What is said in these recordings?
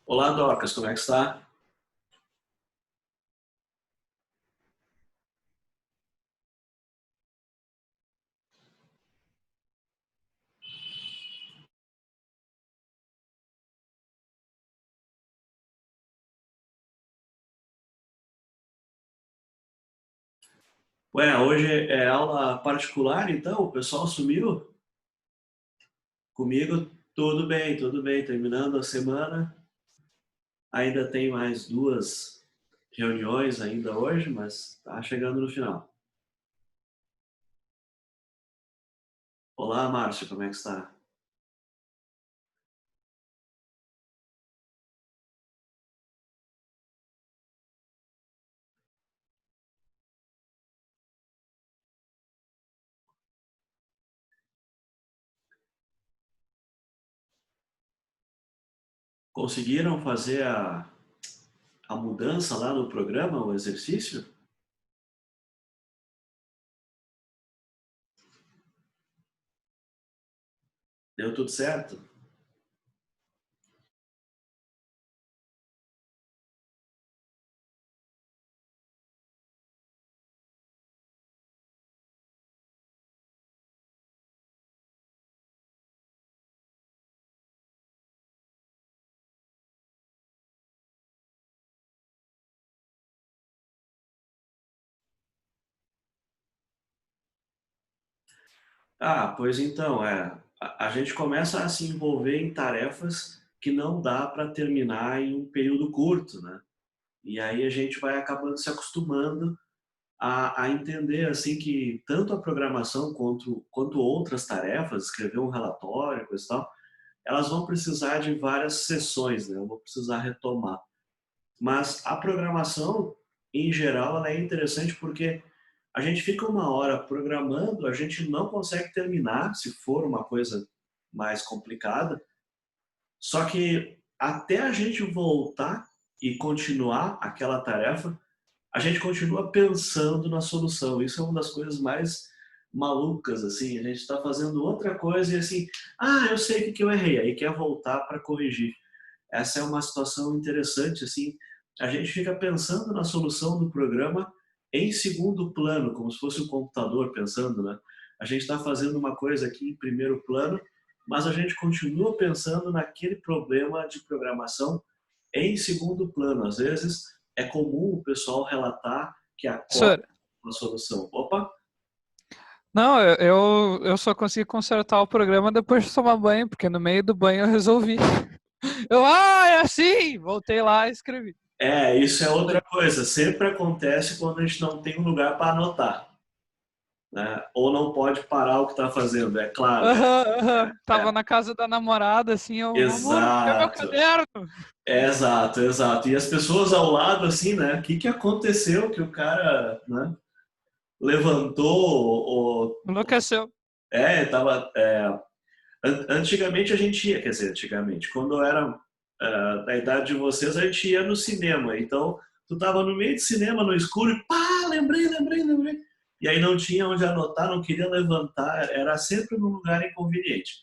Olá, Docas, como é que está? Ué, hoje é aula particular, então o pessoal sumiu? Comigo tudo bem, terminando a semana. Ainda tem mais duas reuniões ainda hoje, mas tá chegando no final. Olá, Márcio, como é que está? Conseguiram fazer a mudança lá no programa, o exercício? Deu tudo certo? Ah, pois então, a gente começa a se envolver em tarefas que não dá para terminar em um período curto, né? E aí a gente vai acabando se acostumando a entender assim que tanto a programação quanto outras tarefas, escrever um relatório, coisa e tal, elas vão precisar de várias sessões, né? Eu vou precisar retomar. Mas a programação, em geral, ela é interessante porque a gente fica uma hora programando, a gente não consegue terminar, se for uma coisa mais complicada, só que até a gente voltar e continuar aquela tarefa, a gente continua pensando na solução. Isso é uma das coisas mais malucas, assim. A gente está fazendo outra coisa e assim, eu sei o que eu errei, aí quer voltar para corrigir. Essa é uma situação interessante, assim. A gente fica pensando na solução do programa em segundo plano, como se fosse o computador pensando, né? A gente está fazendo uma coisa aqui em primeiro plano, mas a gente continua pensando naquele problema de programação em segundo plano. Às vezes é comum o pessoal relatar que acorda Professor, com a solução. Opa, não, eu só consegui consertar o programa depois de tomar banho, porque no meio do banho eu resolvi. É assim! Voltei lá e escrevi. isso é outra Falei, coisa. Sempre acontece quando a gente não tem um lugar para anotar, né? Ou não pode parar o que está fazendo, é claro. aham, aham. Tava na casa da namorada, assim, amor, cadê meu Exato, caderno? exato. E as pessoas ao lado, assim, né? O que que aconteceu que o cara, né, levantou ou, Enlouqueceu. tava, antigamente a gente ia, quer dizer, antigamente, quando eu era da idade de vocês, a gente ia no cinema. Então, tu tava no meio de cinema, no escuro, e pá, lembrei. E aí não tinha onde anotar, não queria levantar, era sempre num lugar inconveniente.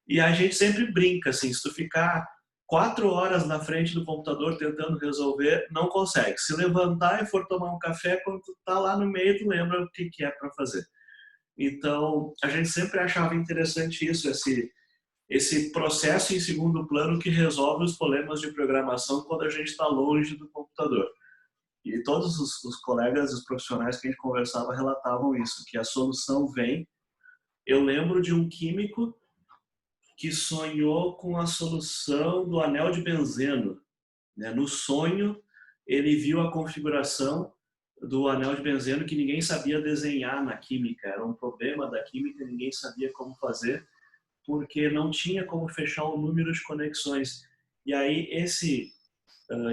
E a gente sempre brinca, assim, se tu ficar 4 horas na frente do computador tentando resolver, não consegue. Se levantar e for tomar um café, quando tu tá lá no meio, tu lembra o que que é para fazer. Então, a gente sempre achava interessante isso, esse processo em segundo plano que resolve os problemas de programação quando a gente está longe do computador. E todos os colegas, os profissionais que a gente conversava relatavam isso, que a solução vem. Eu lembro de um químico que sonhou com a solução do anel de benzeno, né? No sonho, ele viu a configuração do anel de benzeno que ninguém sabia desenhar na química. Era um problema da química, ninguém sabia como fazer, porque não tinha como fechar o número de conexões. E aí esse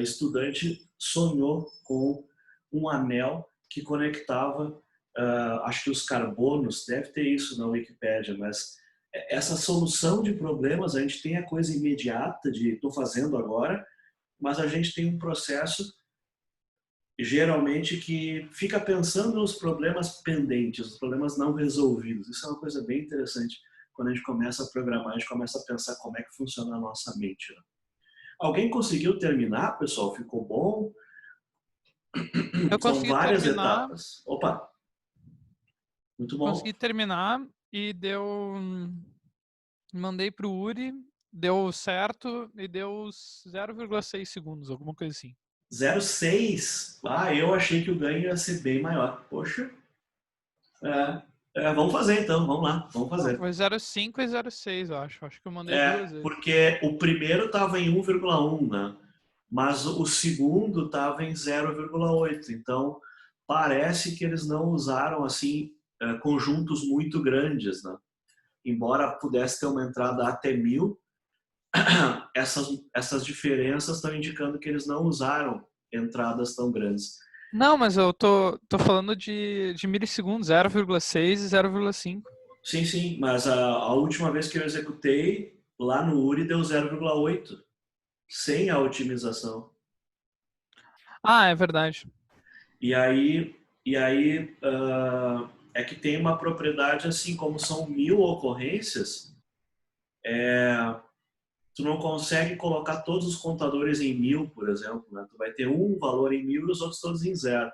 estudante sonhou com um anel que conectava, acho que os carbonos, deve ter isso na Wikipédia, mas essa solução de problemas, a gente tem a coisa imediata de estou fazendo agora, mas a gente tem um processo geralmente que fica pensando nos problemas pendentes, os problemas não resolvidos. Isso é uma coisa bem interessante quando a gente começa a programar, a gente começa a pensar como é que funciona a nossa mente, né? Alguém conseguiu terminar, pessoal? Ficou bom? Eu São consegui várias terminar, etapas. Opa, muito bom. e deu. Mandei pro Uri, deu certo e deu 0,6 segundos, alguma coisa assim. 0,6. Ah, eu achei que o ganho ia ser bem maior. Poxa. Vamos fazer então, vamos lá, vamos Não, fazer. foi 0,5 e 0,6, eu acho. Acho que eu mandei É, duas vezes. porque o primeiro estava em 1,1, né? Mas o segundo estava em 0,8. Então, parece que eles não usaram assim conjuntos muito grandes, né? Embora pudesse ter uma entrada até 1.000, essas diferenças estão indicando que eles não usaram entradas tão grandes. Não, mas eu tô falando de milissegundos, 0,6 e 0,5. Sim, sim, mas a última vez que eu executei, lá no URI deu 0,8, sem a otimização. Ah, é verdade. E aí é que tem uma propriedade assim, como são 1.000 ocorrências, tu não consegue colocar todos os contadores em 1.000, por exemplo, né? Tu vai ter um valor em 1.000 e os outros todos em zero.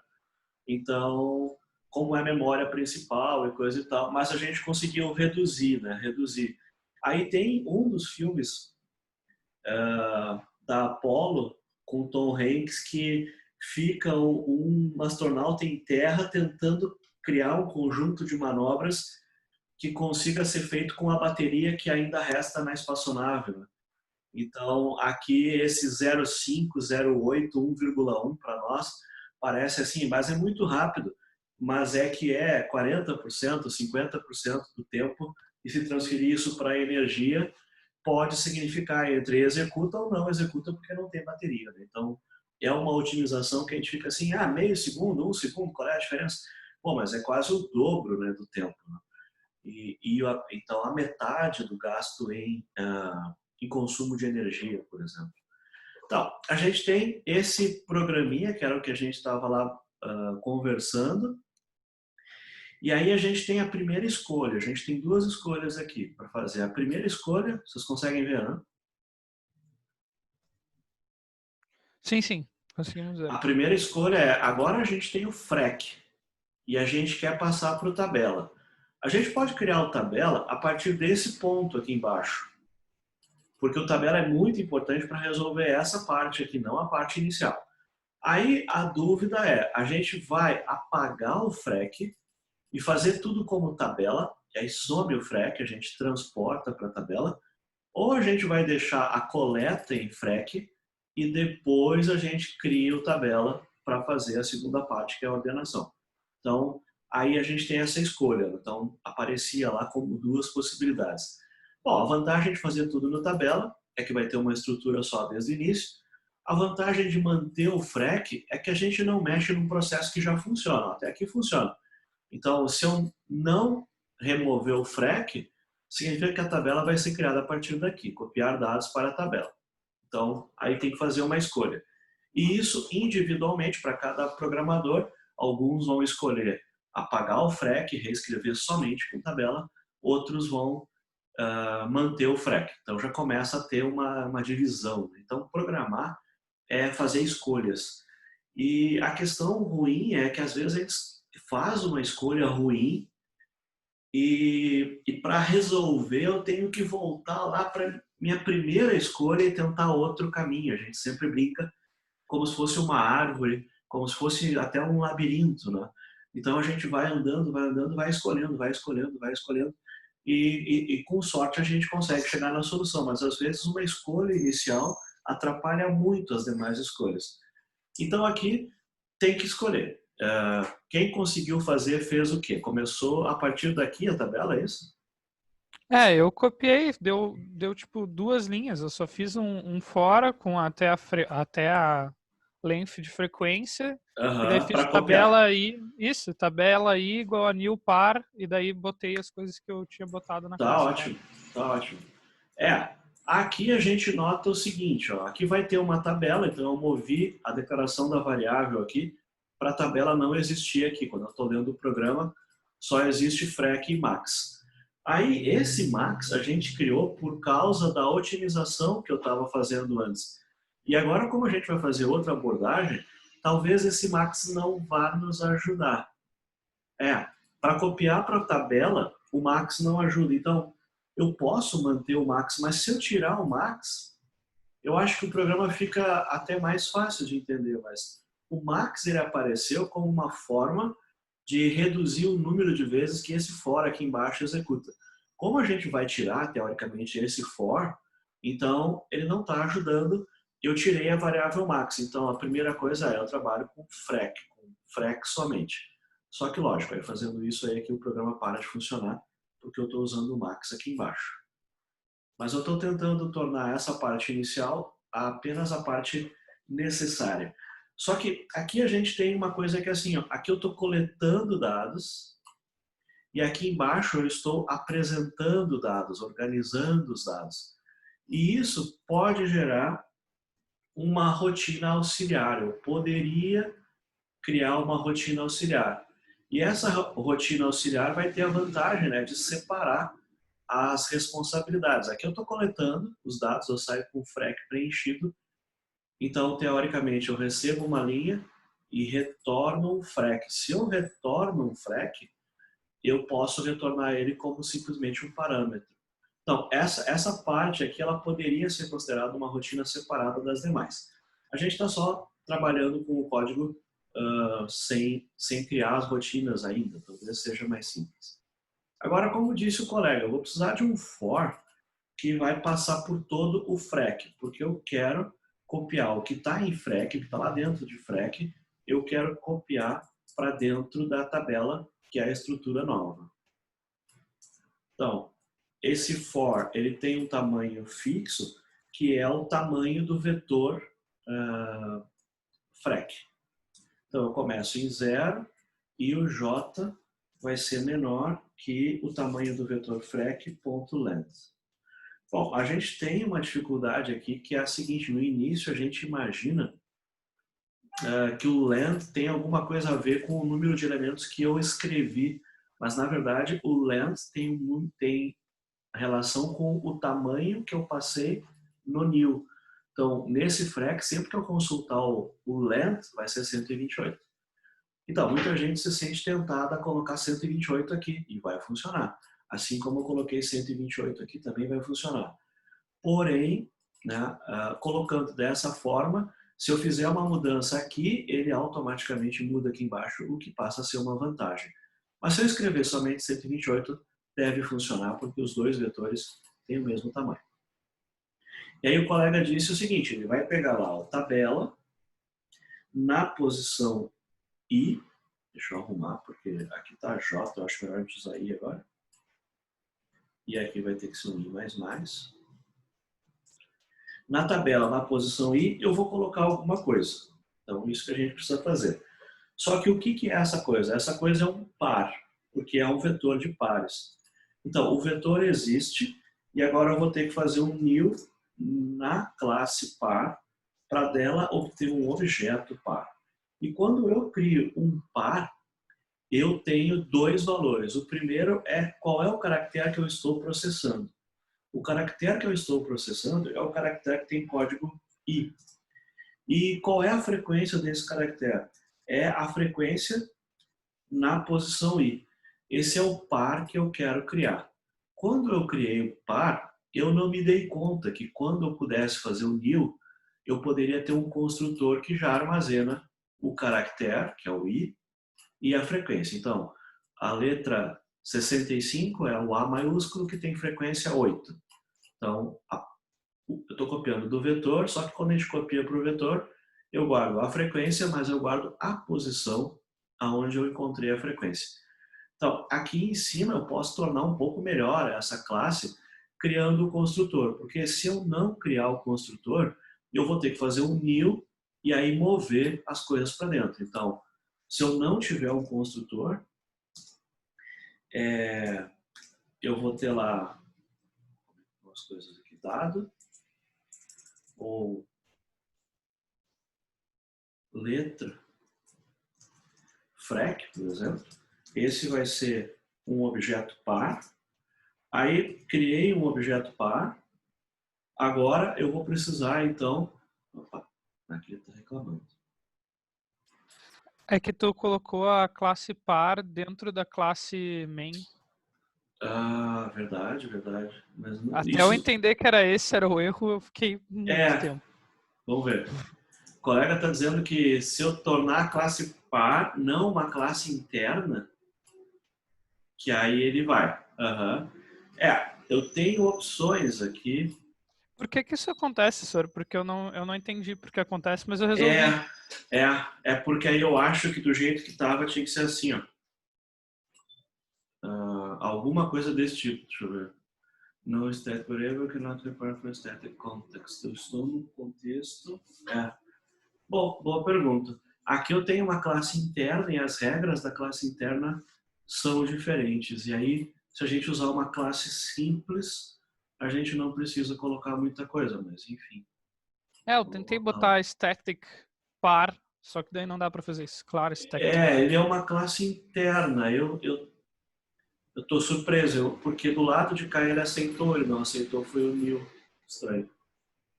Então, como é memória principal e coisa e tal, mas a gente conseguiu reduzir, né? Reduzir. Aí tem um dos filmes da Apollo com Tom Hanks que fica um astronauta em terra tentando criar um conjunto de manobras que consiga ser feito com a bateria que ainda resta na espaçonave. Né? Então, aqui esse 0,5, 0,8, 1,1 para nós parece assim, mas é muito rápido. Mas é que é 40%, 50% do tempo, e se transferir isso para energia, pode significar entre executa ou não executa porque não tem bateria. Né? Então, é uma otimização que a gente fica assim, meio segundo, 1 segundo, qual é a diferença? Pô, mas é quase o dobro, né, do tempo. Né? Então, a metade do gasto em consumo de energia, por exemplo. Então, a gente tem esse programinha, que era o que a gente estava lá conversando, e aí a gente tem a primeira escolha. A gente tem duas escolhas aqui para fazer. A primeira escolha, vocês conseguem ver, né? Sim, sim. Conseguimos ver. A primeira escolha é, agora a gente tem o FREC e a gente quer passar para o tabela. A gente pode criar o tabela a partir desse ponto aqui embaixo, porque o tabela é muito importante para resolver essa parte aqui, não a parte inicial. Aí a dúvida é, a gente vai apagar o FREC e fazer tudo como tabela, e aí some o FREC, a gente transporta para a tabela, ou a gente vai deixar a coleta em FREC e depois a gente cria o tabela para fazer a segunda parte, que é a ordenação. Então, aí a gente tem essa escolha. Então, aparecia lá como duas possibilidades. Bom, a vantagem de fazer tudo na tabela é que vai ter uma estrutura só desde o início. A vantagem de manter o FREC é que a gente não mexe num processo que já funciona. Até aqui funciona. Então, se eu não remover o FREC, significa que a tabela vai ser criada a partir daqui, copiar dados para a tabela. Então, aí tem que fazer uma escolha. E isso individualmente para cada programador, alguns vão escolher apagar o FREC, reescrever somente com tabela, outros vão manter o FREC. Então já começa a ter uma divisão. Então, programar é fazer escolhas. E a questão ruim é que às vezes a gente faz uma escolha ruim e para resolver eu tenho que voltar lá para minha primeira escolha e tentar outro caminho. A gente sempre brinca como se fosse uma árvore, como se fosse até um labirinto, né? Então a gente vai andando, vai escolhendo, vai escolhendo, vai escolhendo e com sorte a gente consegue chegar na solução. Mas às vezes uma escolha inicial atrapalha muito as demais escolhas. Então aqui tem que escolher. Quem conseguiu fazer fez o quê? Começou a partir daqui a tabela, é isso? Eu copiei, deu tipo duas linhas. Eu só fiz um fora com até a length de frequência, e daí fiz Para tabela copiar. aí, isso, tabela aí igual a new par, e daí botei as coisas que eu tinha botado na Tá classe par. ótimo, tá ótimo. Aqui a gente nota o seguinte, ó, aqui vai ter uma tabela, então eu movi a declaração da variável aqui para a tabela não existir aqui. Quando eu estou lendo o programa, só existe FREC e max. Aí esse max a gente criou por causa da otimização que eu estava fazendo antes. E agora, como a gente vai fazer outra abordagem, talvez esse max não vá nos ajudar. Para copiar para a tabela, o max não ajuda. Então, eu posso manter o max, mas se eu tirar o max, eu acho que o programa fica até mais fácil de entender. Mas o max ele apareceu como uma forma de reduzir o número de vezes que esse for aqui embaixo executa. Como a gente vai tirar, teoricamente, esse for, então ele não está ajudando. Eu tirei a variável max. Então, a primeira coisa é, eu trabalho com frec somente. Só que, lógico, aí fazendo isso aí é que o programa para de funcionar, porque eu estou usando o max aqui embaixo. Mas eu estou tentando tornar essa parte inicial apenas a parte necessária. Só que aqui a gente tem uma coisa que é assim, ó, aqui eu estou coletando dados e aqui embaixo eu estou apresentando dados, organizando os dados. E isso pode gerar uma rotina auxiliar. Eu poderia criar uma rotina auxiliar. E essa rotina auxiliar vai ter a vantagem, né, de separar as responsabilidades. Aqui eu estou coletando os dados, eu saio com o frec preenchido. Então, teoricamente, eu recebo uma linha e retorno um frec. Se eu retorno um frec, eu posso retornar ele como simplesmente um parâmetro. Então, essa parte aqui, ela poderia ser considerada uma rotina separada das demais. A gente está só trabalhando com o código sem criar as rotinas ainda, talvez seja mais simples. Agora, como disse o colega, eu vou precisar de um for que vai passar por todo o frec, porque eu quero copiar o que está em frec, que está lá dentro de frec, eu quero copiar para dentro da tabela, que é a estrutura nova. Então, esse for, ele tem um tamanho fixo, que é o tamanho do vetor frec. Então, eu começo em 0 e o j vai ser menor que o tamanho do vetor frec.length. Bom, a gente tem uma dificuldade aqui que é a seguinte, no início a gente imagina que o length tem alguma coisa a ver com o número de elementos que eu escrevi, mas na verdade o length tem relação com o tamanho que eu passei no new. Então, nesse frec, sempre que eu consultar o length, vai ser 128. Então, muita gente se sente tentada a colocar 128 aqui e vai funcionar. Assim como eu coloquei 128 aqui, também vai funcionar. Porém, né, colocando dessa forma, se eu fizer uma mudança aqui, ele automaticamente muda aqui embaixo, o que passa a ser uma vantagem. Mas se eu escrever somente 128, deve funcionar, porque os dois vetores têm o mesmo tamanho. E aí o colega disse o seguinte, ele vai pegar lá a tabela, na posição I, deixa eu arrumar, porque aqui está J, eu acho melhor a gente usar I agora. E aqui vai ter que ser um I mais. Na tabela, na posição I, eu vou colocar alguma coisa. Então, isso que a gente precisa fazer. Só que o que é essa coisa? Essa coisa é um par, porque é um vetor de pares. Então, o vetor existe, e agora eu vou ter que fazer um new na classe par, para dela obter um objeto par. E quando eu crio um par, eu tenho dois valores. O primeiro é qual é o caractere que eu estou processando. O caractere que eu estou processando é o caractere que tem código I. E qual é a frequência desse caractere? É a frequência na posição I. Esse é o par que eu quero criar. Quando eu criei o par, eu não me dei conta que quando eu pudesse fazer o new, eu poderia ter um construtor que já armazena o caractere, que é o I, e a frequência. Então, a letra 65 é o A maiúsculo que tem frequência 8. Então, eu estou copiando do vetor, só que quando a gente copia para o vetor, eu guardo a frequência, mas eu guardo a posição aonde eu encontrei a frequência. Então, aqui em cima eu posso tornar um pouco melhor essa classe criando o construtor, porque se eu não criar o construtor, eu vou ter que fazer um new e aí mover as coisas para dentro. Então, se eu não tiver um construtor, eu vou ter lá umas coisas aqui, dado, ou letra, frec, por exemplo. Esse vai ser um objeto par. Aí, criei um objeto par. Agora, eu vou precisar, então, Opa, aqui está reclamando. É que tu colocou a classe par dentro da classe main. Ah, verdade, verdade. Mas Até eu isso entender que esse era o erro, eu fiquei muito é. tempo. Vamos ver. O colega está dizendo que se eu tornar a classe par não uma classe interna, que aí ele vai. Uhum. Eu tenho opções aqui. Por que que isso acontece, senhor? Porque eu não entendi por que acontece, mas eu É, resolvi. é porque aí eu acho que do jeito que estava tinha que ser assim, ó. Alguma coisa desse tipo, deixa eu ver. No static variable cannot refer for static context. Eu estou no contexto. Bom, boa pergunta. Aqui eu tenho uma classe interna e as regras da classe interna são diferentes. E aí, se a gente usar uma classe simples, a gente não precisa colocar muita coisa, mas enfim. Eu tentei botar static par, só que daí não dá pra fazer isso. Claro, static par. Ele é uma classe interna. Eu tô surpreso, porque do lado de cá ele aceitou, ele não aceitou, foi o Neil. Estranho.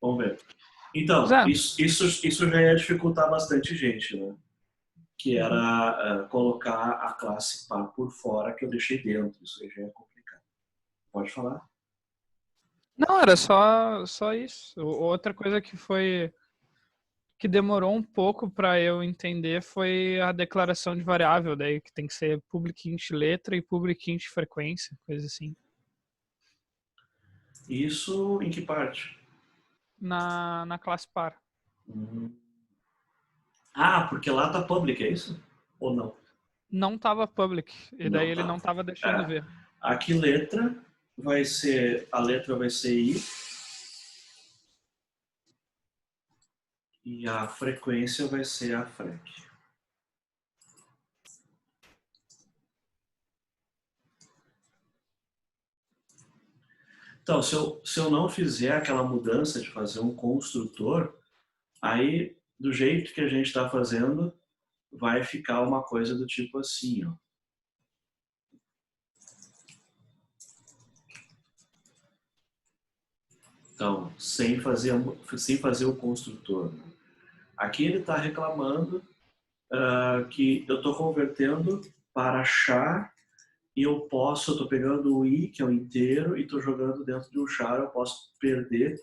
Vamos ver. Pois Então, é. isso já ia dificultar bastante gente, né? Que era colocar a classe par por fora que eu deixei dentro. Isso aí já é complicado. Pode falar? Não, era só isso. Outra coisa que demorou um pouco para eu entender foi a declaração de variável, daí que tem que ser public int letra e public int frequência, coisa assim. Isso em que parte? Na classe par. Hum. Porque lá tá public, é isso? Ou não? Não tava public, e daí Não ele tá. não tava deixando É. ver. Aqui a letra vai ser I e a frequência vai ser a frec. Então, se eu não fizer aquela mudança de fazer um construtor, aí, do jeito que a gente está fazendo, vai ficar uma coisa do tipo assim, ó. Então, sem fazer o construtor. Aqui ele está reclamando que eu estou convertendo para char e eu estou pegando o i, que é o inteiro, e estou jogando dentro de um char, eu posso perder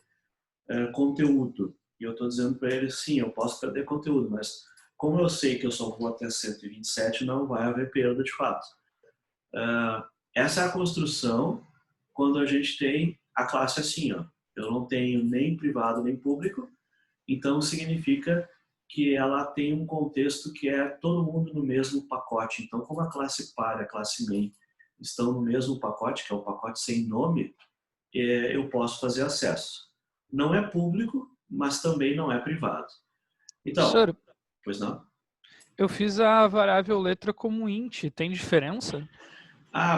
conteúdo. E eu estou dizendo para ele, sim, eu posso perder conteúdo, mas como eu sei que eu só vou até 127, não vai haver perda de fato. Essa é a construção quando a gente tem a classe assim, ó. Eu não tenho nem privado nem público, então significa que ela tem um contexto que é todo mundo no mesmo pacote. Então, como a classe par e a classe main estão no mesmo pacote, que é o pacote sem nome, eu posso fazer acesso. Não é público, mas também não é privado. Então, Senhor, pois não? eu fiz a variável letra como int, tem diferença?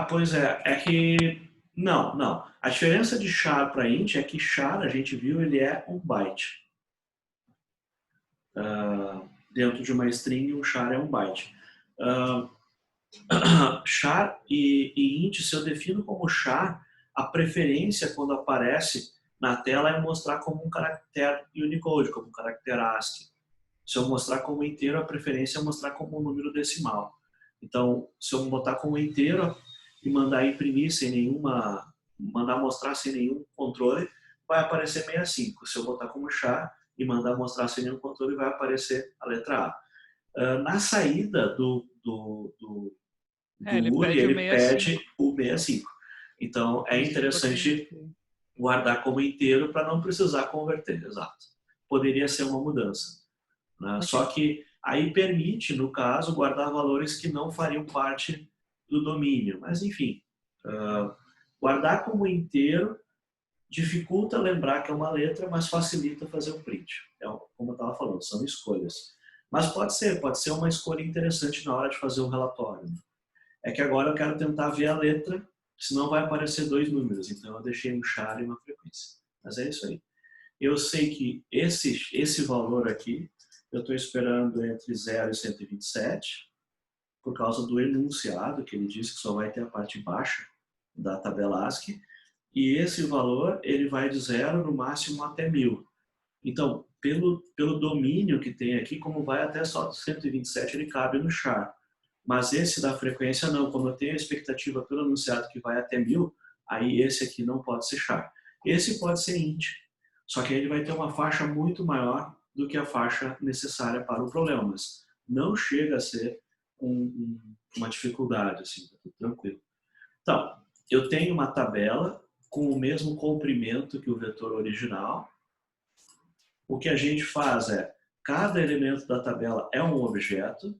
Pois é. É que não. A diferença de char para int é que char, a gente viu, ele é um byte. Dentro de uma string, um char é um byte. Char e int, se eu defino como char, a preferência quando aparece na tela é mostrar como um caractere Unicode, como um caractere ASCII. Se eu mostrar como inteiro, a preferência é mostrar como um número decimal. Então, se eu botar como inteiro e mandar imprimir sem nenhuma, mandar mostrar sem nenhum controle, vai aparecer 65. Se eu botar como char e mandar mostrar sem nenhum controle, vai aparecer a letra A. Na saída do Ele URI, pede o ele pede 65. o 65. Então, é Isso que eu interessante acreditei. guardar como inteiro para não precisar converter, exato. Poderia ser uma mudança. Né? Ok. Só que aí permite, no caso, guardar valores que não fariam parte do domínio. Mas, enfim, guardar como inteiro dificulta lembrar que é uma letra, mas facilita fazer o print. Como eu estava falando, são escolhas. Mas pode ser uma escolha interessante na hora de fazer o relatório. Né? É que agora eu quero tentar ver a letra, senão vai aparecer dois números. Então eu deixei um char e uma frequência. Mas é isso aí. Eu sei que esse valor aqui, eu estou esperando entre 0 e 127, por causa do enunciado, que ele diz que só vai ter a parte baixa da tabela ASCII, e esse valor ele vai de 0 no máximo até 1000. Então, pelo domínio que tem aqui, como vai até só 127, ele cabe no char. Mas esse da frequência não, como eu tenho a expectativa pelo anunciado que vai até 1000, aí esse aqui não pode ser char. Esse pode ser int, só que ele vai ter uma faixa muito maior do que a faixa necessária para o problema, mas não chega a ser uma dificuldade, assim, tá tudo tranquilo. Então, eu tenho uma tabela com o mesmo comprimento que o vetor original. O que a gente faz é, cada elemento da tabela é um objeto.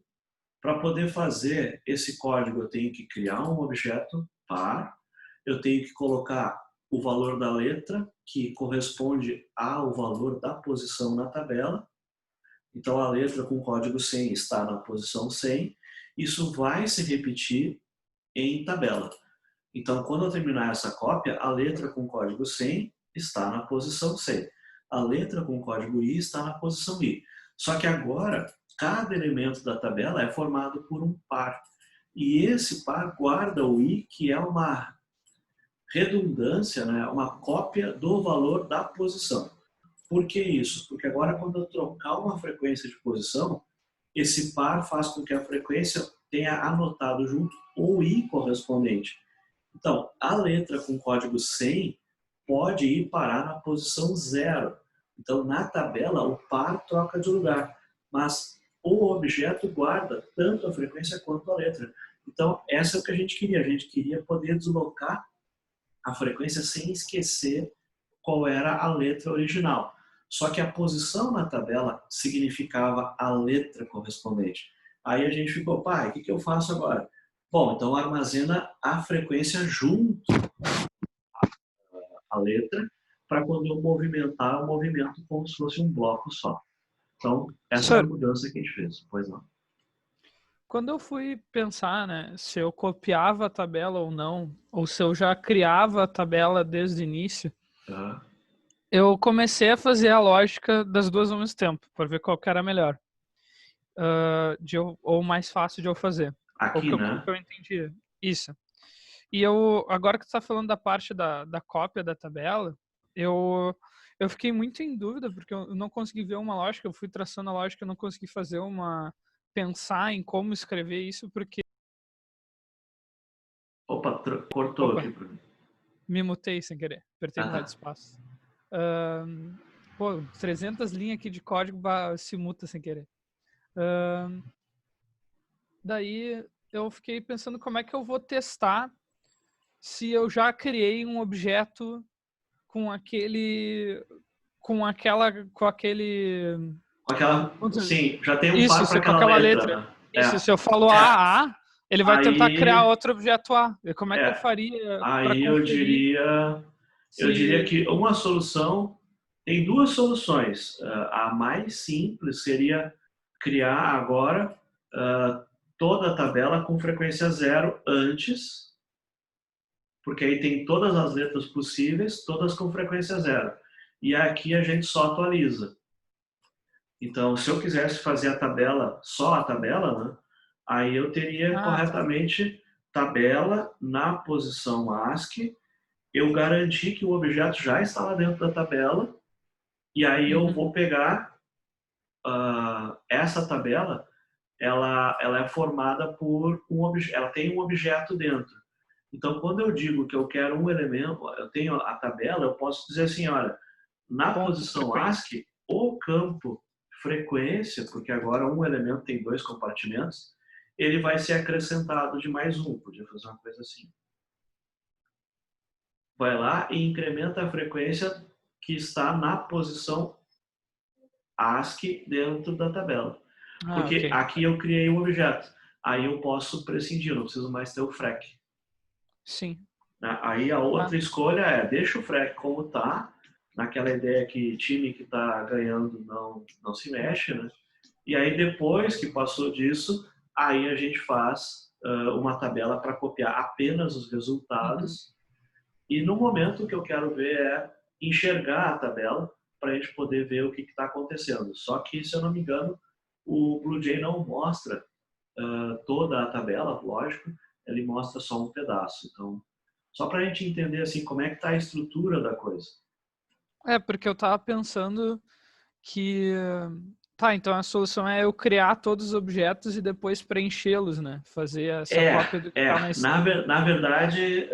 Para poder fazer esse código, eu tenho que criar um objeto par, eu tenho que colocar o valor da letra, que corresponde ao valor da posição na tabela. Então, a letra com código 100 está na posição 100. Isso vai se repetir em tabela. Então, quando eu terminar essa cópia, a letra com código 100 está na posição 100. A letra com código I está na posição I. Só que agora, cada elemento da tabela é formado por um par. E esse par guarda o I, que é uma redundância, né? Uma cópia do valor da posição. Por que isso? Porque agora, quando eu trocar uma frequência de posição, esse par faz com que a frequência tenha anotado junto o I correspondente. Então, a letra com código 100 pode ir parar na posição 0. Então, na tabela, o par troca de lugar, mas o objeto guarda tanto a frequência quanto a letra. Então, essa é o que a gente queria. A gente queria poder deslocar a frequência sem esquecer qual era a letra original. Só que a posição na tabela significava a letra correspondente. Aí a gente ficou, pai, o que eu faço agora? Bom, então armazena a frequência junto à letra, para quando eu movimentar, o movimento como se fosse um bloco só. Então, essa é a mudança que a gente fez. Pois não. Quando eu fui pensar, né, se eu copiava a tabela ou não, ou se eu já criava a tabela desde o início, eu comecei a fazer a lógica das duas ao mesmo tempo, para ver qual que era melhor. Ou mais fácil de eu fazer. Aqui, né? Que eu entendi. Isso. E eu, agora que tu tá falando da parte da cópia da tabela, eu fiquei muito em dúvida, porque eu não consegui ver uma lógica, eu fui traçando a lógica, eu não consegui fazer pensar em como escrever isso, porque... Opa, cortou aqui para mim. Me mutei sem querer, apertei mudar de espaço. 300 linhas aqui de código se muta sem querer. Daí eu fiquei pensando como é que eu vou testar se eu já criei um objeto com aquele... Sim, já tem um par para aquela letra. Né? Isso, se eu falo AA, ele vai tentar criar outro objeto A. E como é que eu faria para conferir? Eu diria que uma solução... Tem duas soluções. A mais simples seria criar agora toda a tabela com frequência 0 antes, porque aí tem todas as letras possíveis, todas com frequência 0. E aqui a gente só atualiza. Então, se eu quisesse fazer a tabela, só a tabela, né, aí eu teria corretamente tabela na posição ASCII, eu garanti que o objeto já estava dentro da tabela, e aí eu vou pegar essa tabela, ela é formada por um objeto, ela tem um objeto dentro. Então, quando eu digo que eu quero um elemento, eu tenho a tabela, eu posso dizer assim, olha, na posição ASCII, o campo frequência, porque agora um elemento tem 2 compartimentos, ele vai ser acrescentado de mais um. Podia fazer uma coisa assim. Vai lá e incrementa a frequência que está na posição ASCII dentro da tabela. Porque aqui eu criei um objeto. Aí eu posso prescindir, não preciso mais ter o frec. Sim. Aí a outra escolha é, deixa o frec como está, naquela ideia que time que está ganhando não se mexe, né? E aí depois que passou disso, aí a gente faz uma tabela para copiar apenas os resultados. E no momento que eu quero ver é enxergar a tabela para a gente poder ver o que está acontecendo. Só que, se eu não me engano, o BlueJ não mostra toda a tabela, lógico, ele mostra só um pedaço. Então, só para a gente entender assim como é que está a estrutura da coisa. Porque eu estava pensando que... Tá, então a solução é eu criar todos os objetos e depois preenchê-los, né? Fazer essa cópia do que está na essência. Na verdade,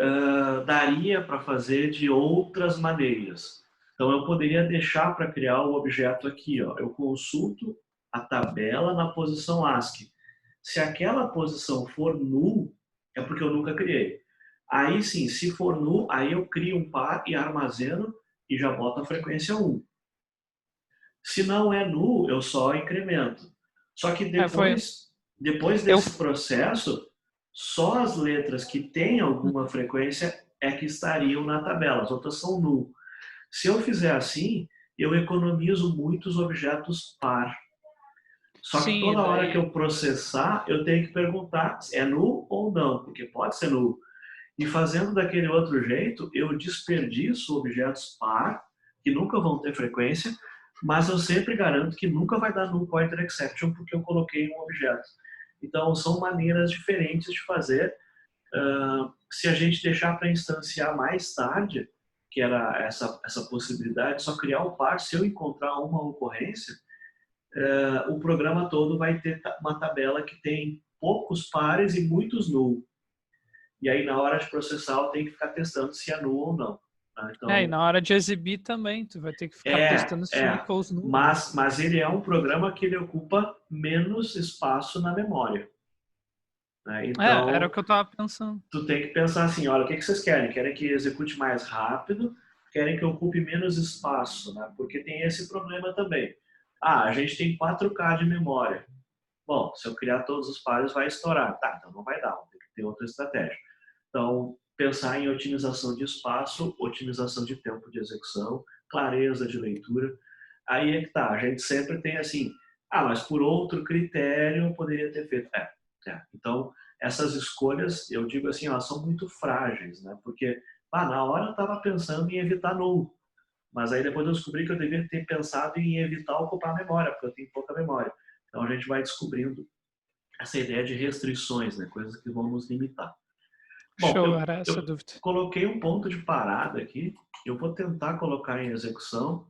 daria para fazer de outras maneiras. Então, eu poderia deixar para criar o objeto aqui, ó. Eu consulto a tabela na posição ASCII. Se aquela posição for null, é porque eu nunca criei. Aí sim, se for null, aí eu crio um par e armazeno e já boto a frequência 1. Se não é null, eu só incremento. Só que depois Eu... desse processo, só as letras que têm alguma frequência é que estariam na tabela, as outras são null. Se eu fizer assim, eu economizo muitos objetos par. Só que Sim, toda hora que daí... eu processar, eu tenho que perguntar se é null ou não, porque pode ser null. E fazendo daquele outro jeito, eu desperdiço objetos par, que nunca vão ter frequência, mas eu sempre garanto que nunca vai dar null pointer exception porque eu coloquei um objeto. Então, são maneiras diferentes de fazer. Se a gente deixar para instanciar mais tarde, que era essa possibilidade, só criar o par, se eu encontrar uma ocorrência, o programa todo vai ter uma tabela que tem poucos pares e muitos null. E aí, na hora de processar, eu tenho que ficar testando se é null ou não. Tá? E Então, na hora de exibir também, tu vai ter que ficar testando se o equals null. mas ele é um programa que ele ocupa menos espaço na memória. Né? Era o Então, que eu tava pensando. tu tem que pensar assim, olha, o que vocês querem? Querem que execute mais rápido? Querem que ocupe menos espaço? Né? Porque tem esse problema também. A gente tem 4K de memória. Bom, se eu criar todos os pares, vai estourar. Tá, então não vai dar, tem que ter outra estratégia. Então, pensar em otimização de espaço, otimização de tempo de execução, clareza de leitura. Aí é que tá, a gente sempre tem assim, mas por outro critério eu poderia ter feito. Então, essas escolhas, eu digo assim, elas são muito frágeis, né? Porque na hora eu estava pensando em evitar null, mas aí depois eu descobri que eu devia ter pensado em evitar ocupar a memória, porque eu tenho pouca memória. Então a gente vai descobrindo essa ideia de restrições, né? Coisas que vão nos limitar. Bom, Show, era essa a eu dúvida. coloquei um ponto de parada aqui. Eu vou tentar colocar em execução.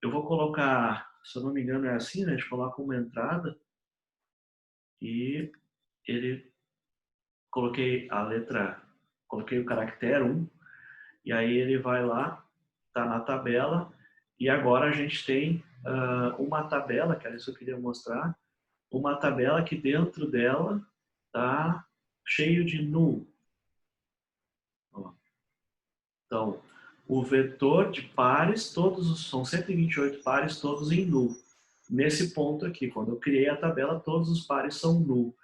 Eu vou colocar, se eu não me engano é assim, né? A gente coloca uma entrada e ele coloquei a letra, coloquei o caractere 1 e aí ele vai lá, tá na tabela e agora a gente tem uma tabela, que era isso que eu queria mostrar, uma tabela que dentro dela tá cheio de null. Então, o vetor de pares, são 128 pares, todos em null. Nesse ponto aqui, quando eu criei a tabela, todos os pares são null.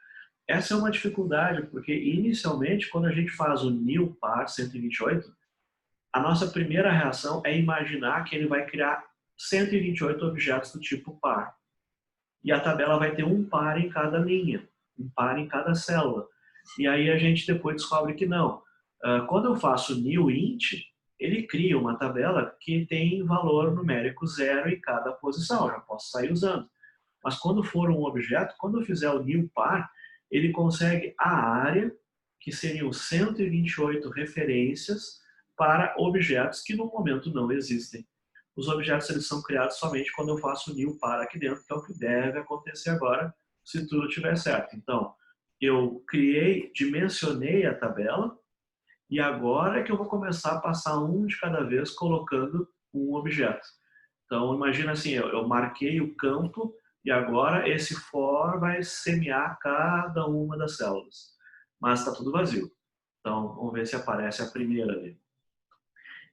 Essa é uma dificuldade, porque inicialmente, quando a gente faz o new par 128, a nossa primeira reação é imaginar que ele vai criar 128 objetos do tipo par. E a tabela vai ter um par em cada linha, um par em cada célula. E aí a gente depois descobre que não. Quando eu faço new int, ele cria uma tabela que tem valor numérico 0 em cada posição, eu já posso sair usando. Mas quando for um objeto, quando eu fizer o new par, ele consegue a área, que seriam 128 referências para objetos que no momento não existem. Os objetos eles são criados somente quando eu faço o new par aqui dentro, que é o que deve acontecer agora, se tudo estiver certo. Então, eu dimensionei a tabela, e agora é que eu vou começar a passar um de cada vez colocando um objeto. Então, imagina assim, eu marquei o campo e agora esse for vai semear cada uma das células. Mas está tudo vazio. Então, vamos ver se aparece a primeira ali.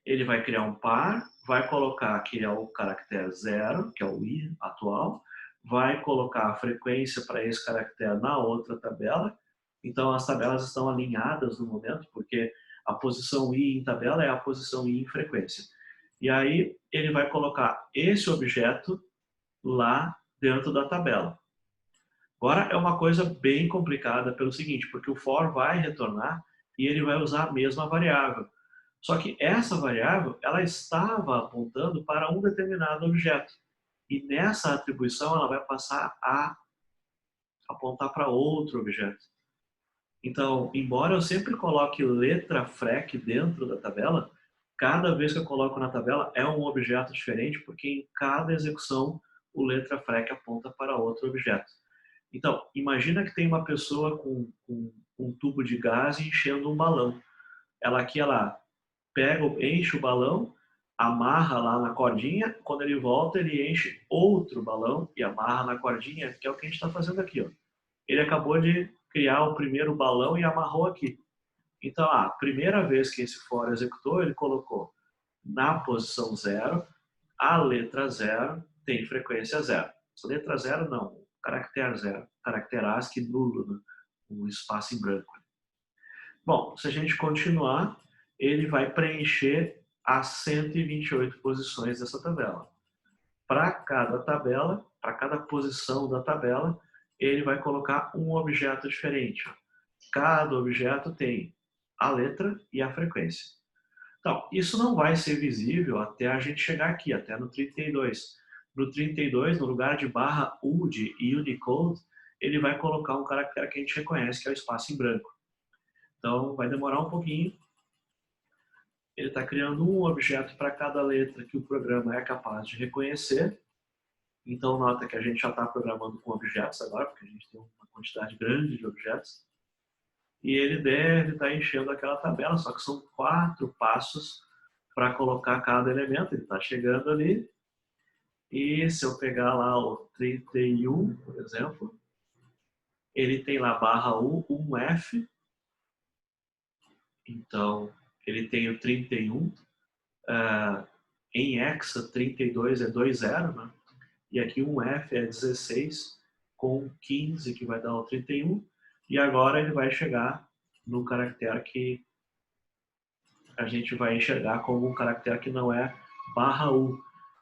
Ele vai criar um par, vai colocar que é o caractere 0, que é o i atual, vai colocar a frequência para esse caractere na outra tabela. Então, as tabelas estão alinhadas no momento, porque a posição i em tabela é a posição i em frequência. E aí, ele vai colocar esse objeto lá dentro da tabela. Agora, é uma coisa bem complicada pelo seguinte, porque o for vai retornar e ele vai usar a mesma variável. Só que essa variável, ela estava apontando para um determinado objeto. E nessa atribuição, ela vai passar a apontar para outro objeto. Então, embora eu sempre coloque letra frec dentro da tabela, Cada vez que eu coloco na tabela é um objeto diferente, porque em cada execução o letra FREC aponta para outro objeto. Então, imagina que tem uma pessoa com um tubo de gás enchendo um balão. Ela aqui, ela pega, enche o balão, amarra lá na cordinha, quando ele volta ele enche outro balão e amarra na cordinha, que é o que a gente está fazendo aqui. Ó. Ele acabou de criar o primeiro balão e amarrou aqui. Então, a primeira vez que esse for executou, ele colocou na posição 0, a letra 0 tem frequência 0. Letra 0 não, caractere 0, caractere ASCII nulo, né? Um espaço em branco. Bom, se a gente continuar, ele vai preencher as 128 posições dessa tabela. Para cada tabela, para cada posição da tabela, ele vai colocar um objeto diferente. Cada objeto tem a letra e a frequência. Então, isso não vai ser visível até a gente chegar aqui, até no 32. No 32, no lugar de barra UD e Unicode, ele vai colocar um caractere que a gente reconhece, que é o espaço em branco. Então, vai demorar um pouquinho. Ele está criando um objeto para cada letra que o programa é capaz de reconhecer. Então, nota que a gente já está programando com objetos agora, porque a gente tem uma quantidade grande de objetos. E ele deve estar enchendo aquela tabela, só que são 4 passos para colocar cada elemento. Ele está chegando ali. E se eu pegar lá o 31, por exemplo, ele tem lá barra U, 1F. Então, ele tem o 31. Em hexa, 32 é 20, né? E aqui 1F é 16, com 15, que vai dar o 31. E agora ele vai chegar no caractere que a gente vai enxergar como um caractere que não é barra U.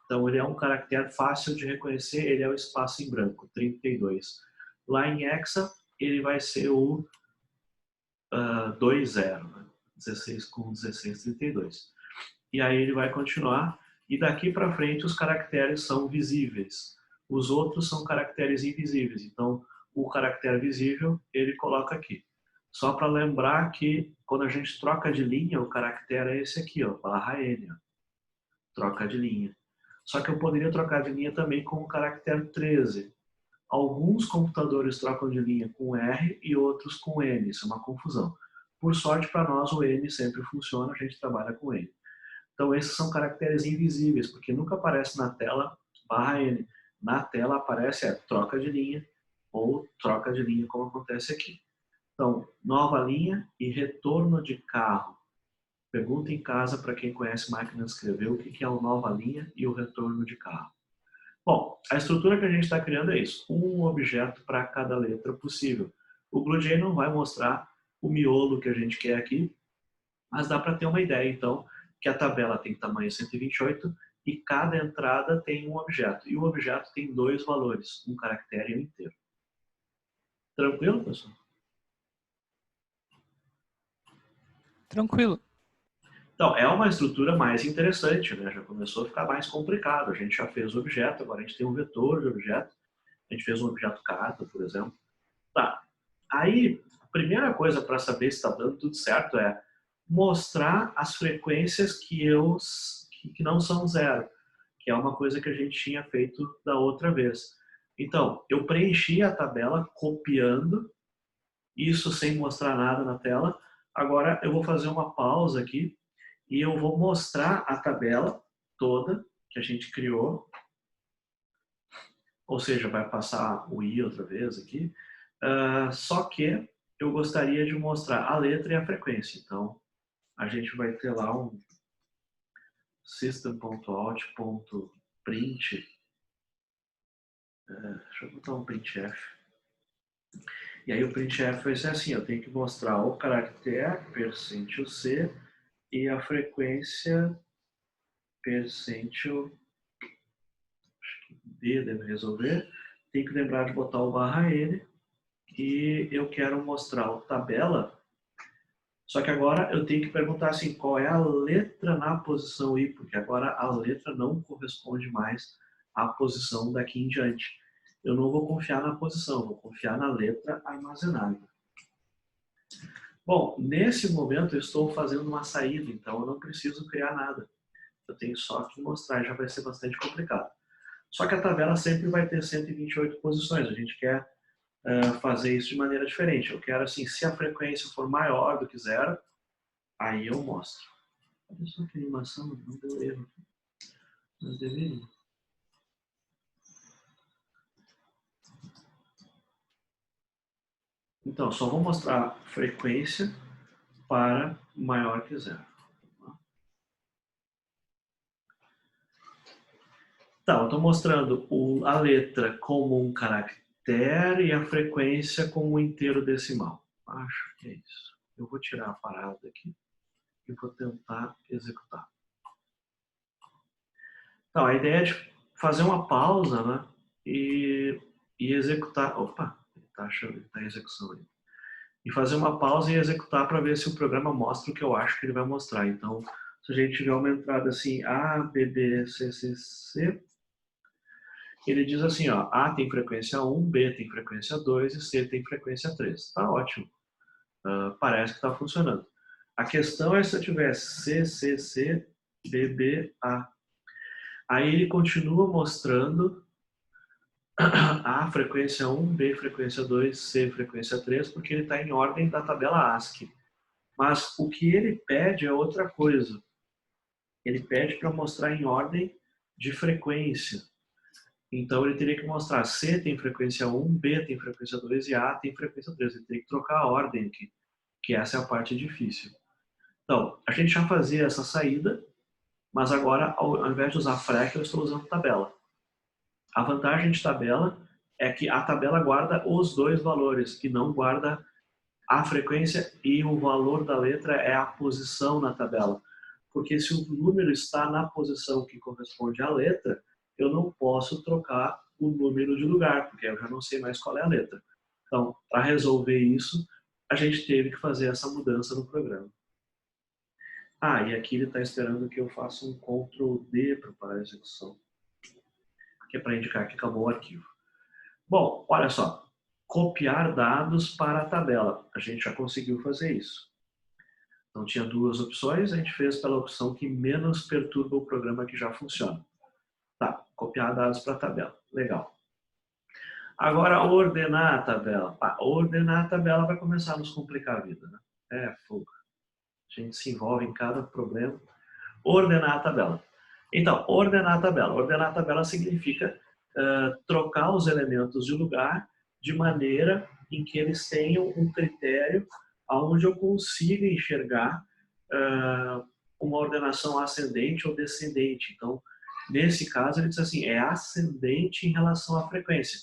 Então, ele é um caractere fácil de reconhecer, ele é o espaço em branco, 32. Lá em hexa, ele vai ser o 20, né? 16 com 16, 32. E aí ele vai continuar, e daqui para frente os caracteres são visíveis. Os outros são caracteres invisíveis. Então, o caractere visível, ele coloca aqui. Só para lembrar que quando a gente troca de linha, o caractere é esse aqui, ó, barra N. Ó. Troca de linha. Só que eu poderia trocar de linha também com o caractere 13. Alguns computadores trocam de linha com R e outros com N. Isso é uma confusão. Por sorte para nós, o N sempre funciona, a gente trabalha com N. Então, esses são caracteres invisíveis, porque nunca aparece na tela barra N. Na tela aparece troca de linha ou troca de linha, como acontece aqui. Então, nova linha e retorno de carro. Pergunta em casa para quem conhece máquina de escrever o que é o nova linha e o retorno de carro. Bom, a estrutura que a gente está criando é isso. Um objeto para cada letra possível. O BlueJ não vai mostrar o miolo que a gente quer aqui, mas dá para ter uma ideia, então, que a tabela tem tamanho 128 e cada entrada tem um objeto. E o objeto tem 2 valores, um caractere e um inteiro. Tranquilo, pessoal? Tranquilo. Então, é uma estrutura mais interessante, né? Já começou a ficar mais complicado. A gente já fez o objeto, agora a gente tem um vetor de objeto. A gente fez um objeto carta, por exemplo. Tá. Aí, a primeira coisa para saber se está dando tudo certo é mostrar as frequências que não são 0, que é uma coisa que a gente tinha feito da outra vez. Então, eu preenchi a tabela copiando, isso sem mostrar nada na tela. Agora eu vou fazer uma pausa aqui e eu vou mostrar a tabela toda que a gente criou. Ou seja, vai passar o I outra vez aqui. Só que eu gostaria de mostrar a letra e a frequência. Então, a gente vai ter lá um system.out.print. Deixa eu botar um printf. E aí o printf vai ser assim, eu tenho que mostrar o caractere %C e a frequência %D deve resolver. Tem que lembrar de botar o barra N. E eu quero mostrar a tabela. Só que agora eu tenho que perguntar assim, qual é a letra na posição I, porque agora a letra não corresponde mais à posição daqui em diante. Eu não vou confiar na posição, vou confiar na letra armazenada. Bom, nesse momento eu estou fazendo uma saída, então eu não preciso criar nada. Eu tenho só que mostrar, já vai ser bastante complicado. Só que a tabela sempre vai ter 128 posições. A gente quer fazer isso de maneira diferente. Eu quero assim, se a frequência for maior do que zero, aí eu mostro. Olha só que animação, não deu erro. Mas deveria. Então, só vou mostrar a frequência para maior que zero. Então, eu estou mostrando a letra como um caractere e a frequência como um inteiro decimal. Acho que é isso. Eu vou tirar a parada aqui e vou tentar executar. Então, a ideia é de fazer uma pausa, né? E executar. Opa, ele está achando que está em execução aí. E fazer uma pausa e executar para ver se o programa mostra o que eu acho que ele vai mostrar. Então, se a gente tiver uma entrada assim, A, B, B, C, C, C, ele diz assim, ó, A tem frequência 1, B tem frequência 2 e C tem frequência 3. Tá ótimo. Parece que está funcionando. A questão é se eu tiver C, C, C, B, B, A. Aí ele continua mostrando A frequência 1, B frequência 2, C frequência 3, porque ele está em ordem da tabela ASCII. Mas o que ele pede é outra coisa. Ele pede para mostrar em ordem de frequência. Então ele teria que mostrar C tem frequência 1, B tem frequência 2 e A tem frequência 3. Ele teria que trocar a ordem aqui, que essa é a parte difícil. Então, a gente já fazia essa saída, mas agora, ao invés de usar FREC, eu estou usando tabela. A vantagem de tabela é que a tabela guarda os dois valores, e não guarda a frequência e o valor da letra é a posição na tabela. Porque se o número está na posição que corresponde à letra, eu não posso trocar o número de lugar, porque eu já não sei mais qual é a letra. Então, para resolver isso, a gente teve que fazer essa mudança no programa. E aqui ele está esperando que eu faça um Ctrl D para parar a execução, que é para indicar que acabou o arquivo. Bom, olha só. Copiar dados para a tabela. A gente já conseguiu fazer isso. Então tinha duas opções, a gente fez pela opção que menos perturba o programa que já funciona. Tá, copiar dados para a tabela. Legal. Agora, ordenar a tabela. Ordenar a tabela vai começar a nos complicar a vida, né? É fogo. A gente se envolve em cada problema. Ordenar a tabela. Então, ordenar a tabela. Ordenar a tabela significa trocar os elementos de lugar de maneira em que eles tenham um critério onde eu consiga enxergar uma ordenação ascendente ou descendente. Então, nesse caso, ele diz assim, é ascendente em relação à frequência.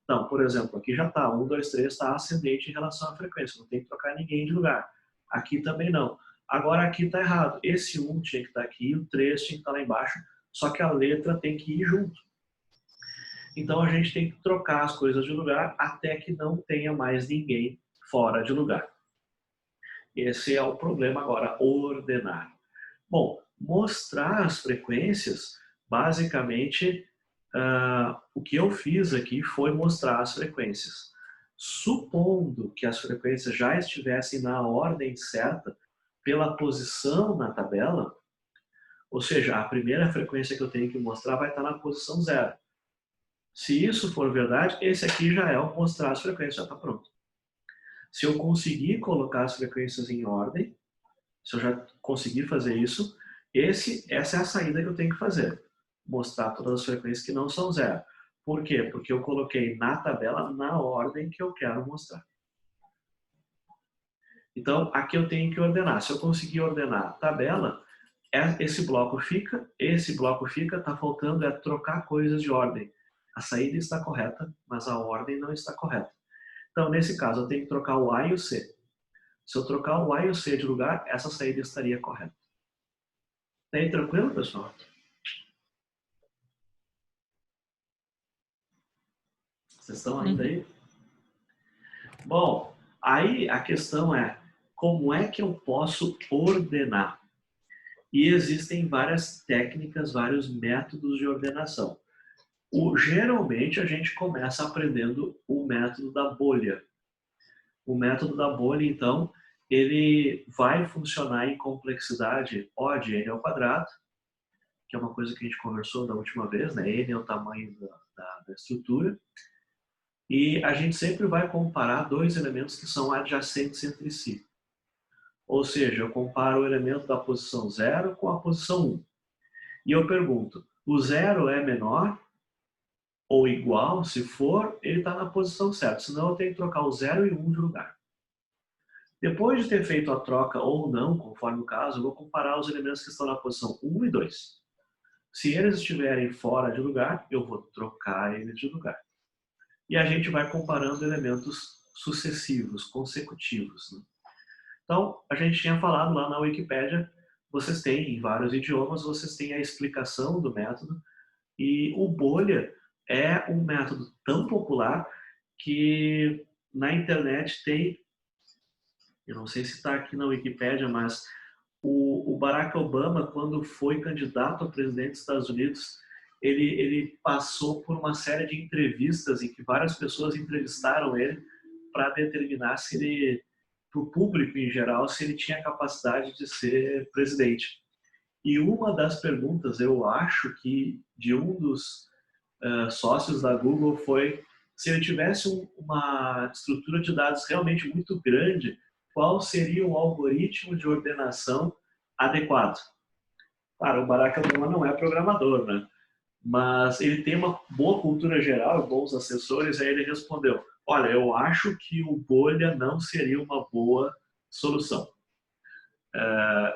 Então, por exemplo, aqui já está, 1, 2, 3 está ascendente em relação à frequência, não tem que trocar ninguém de lugar. Aqui também não. Agora aqui está errado, esse 1 tinha que estar aqui, o 3 tinha que estar lá embaixo, só que a letra tem que ir junto. Então a gente tem que trocar as coisas de lugar até que não tenha mais ninguém fora de lugar. Esse é o problema agora, ordenar. Bom, mostrar as frequências, basicamente, o que eu fiz aqui foi mostrar as frequências. Supondo que as frequências já estivessem na ordem certa, pela posição na tabela, ou seja, a primeira frequência que eu tenho que mostrar vai estar na posição 0. Se isso for verdade, esse aqui já é o mostrar as frequências, já está pronto. Se eu conseguir colocar as frequências em ordem, se eu já conseguir fazer isso, essa é a saída que eu tenho que fazer. Mostrar todas as frequências que não são 0. Por quê? Porque eu coloquei na tabela na ordem que eu quero mostrar. Então, aqui eu tenho que ordenar. Se eu conseguir ordenar a tabela, esse bloco fica, está faltando é trocar coisas de ordem. A saída está correta, mas a ordem não está correta. Então, nesse caso, eu tenho que trocar o A e o C. Se eu trocar o A e o C de lugar, essa saída estaria correta. Tá aí tranquilo, pessoal? Vocês estão ainda aí? Bom, aí a questão é, como é que eu posso ordenar? E existem várias técnicas, vários métodos de ordenação. Geralmente a gente começa aprendendo o método da bolha. O método da bolha, então, ele vai funcionar em complexidade O de n ao quadrado, que é uma coisa que a gente conversou da última vez, né? N é o tamanho da estrutura. E a gente sempre vai comparar dois elementos que são adjacentes entre si. Ou seja, eu comparo o elemento da posição 0 com a posição 1. E eu pergunto, o 0 é menor ou igual? Se for, ele está na posição certa. Senão eu tenho que trocar o 0 e o 1 de lugar. Depois de ter feito a troca ou não, conforme o caso, eu vou comparar os elementos que estão na posição 1 e 2. Se eles estiverem fora de lugar, eu vou trocar eles de lugar. E a gente vai comparando elementos sucessivos, consecutivos, né? Então, a gente tinha falado lá na Wikipédia, vocês têm em vários idiomas, vocês têm a explicação do método, e o bolha é um método tão popular que na internet tem, eu não sei se está aqui na Wikipédia, mas o Barack Obama, quando foi candidato a presidente dos Estados Unidos, ele passou por uma série de entrevistas em que várias pessoas entrevistaram ele para determinar se ele, para o público em geral, se ele tinha capacidade de ser presidente. E uma das perguntas, eu acho que de um dos sócios da Google foi se ele tivesse uma estrutura de dados realmente muito grande, qual seria o algoritmo de ordenação adequado. Claro, o Barack Obama não é programador, né? Mas ele tem uma boa cultura geral, bons assessores, aí ele respondeu, olha, eu acho que o bolha não seria uma boa solução.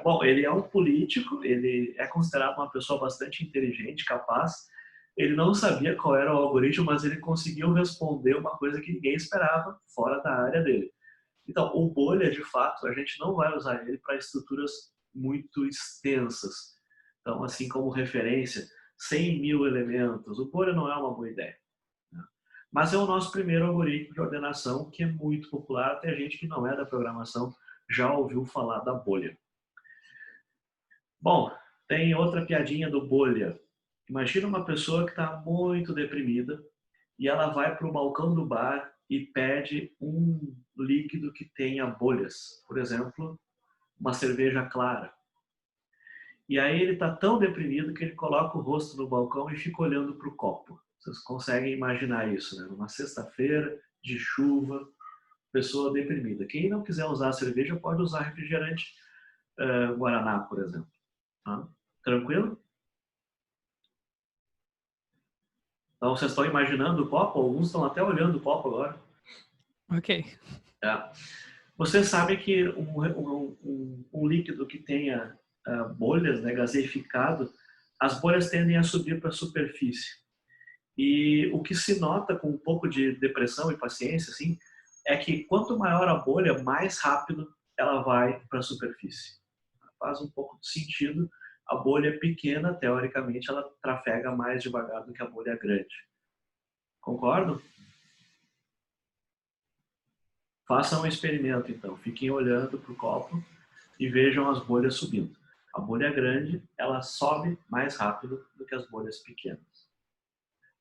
Bom, ele é um político, ele é considerado uma pessoa bastante inteligente, capaz. Ele não sabia qual era o algoritmo, mas ele conseguiu responder uma coisa que ninguém esperava fora da área dele. Então, o bolha, de fato, a gente não vai usar ele para estruturas muito extensas. Então, assim como referência, 100 mil elementos, o bolha não é uma boa ideia, né? Mas é o nosso primeiro algoritmo de ordenação, que é muito popular, até gente que não é da programação já ouviu falar da bolha. Bom, tem outra piadinha do bolha. Imagina uma pessoa que está muito deprimida e ela vai para o balcão do bar e pede um líquido que tenha bolhas. Por exemplo, uma cerveja clara. E aí ele está tão deprimido que ele coloca o rosto no balcão e fica olhando para o copo. Vocês conseguem imaginar isso, né? Numa sexta-feira de chuva, pessoa deprimida. Quem não quiser usar cerveja pode usar refrigerante Guaraná, por exemplo. Tá? Tranquilo? Então vocês estão imaginando o copo? Alguns estão até olhando o copo agora. Ok. Vocês sabem que um líquido que tenha bolhas, né, gaseificado, as bolhas tendem a subir para a superfície. E o que se nota com um pouco de depressão e paciência, assim, é que quanto maior a bolha, mais rápido ela vai para a superfície. Faz um pouco de sentido. A bolha pequena, teoricamente, ela trafega mais devagar do que a bolha grande. Concordam? Façam um experimento, então. Fiquem olhando para o copo e vejam as bolhas subindo. A bolha grande, ela sobe mais rápido do que as bolhas pequenas.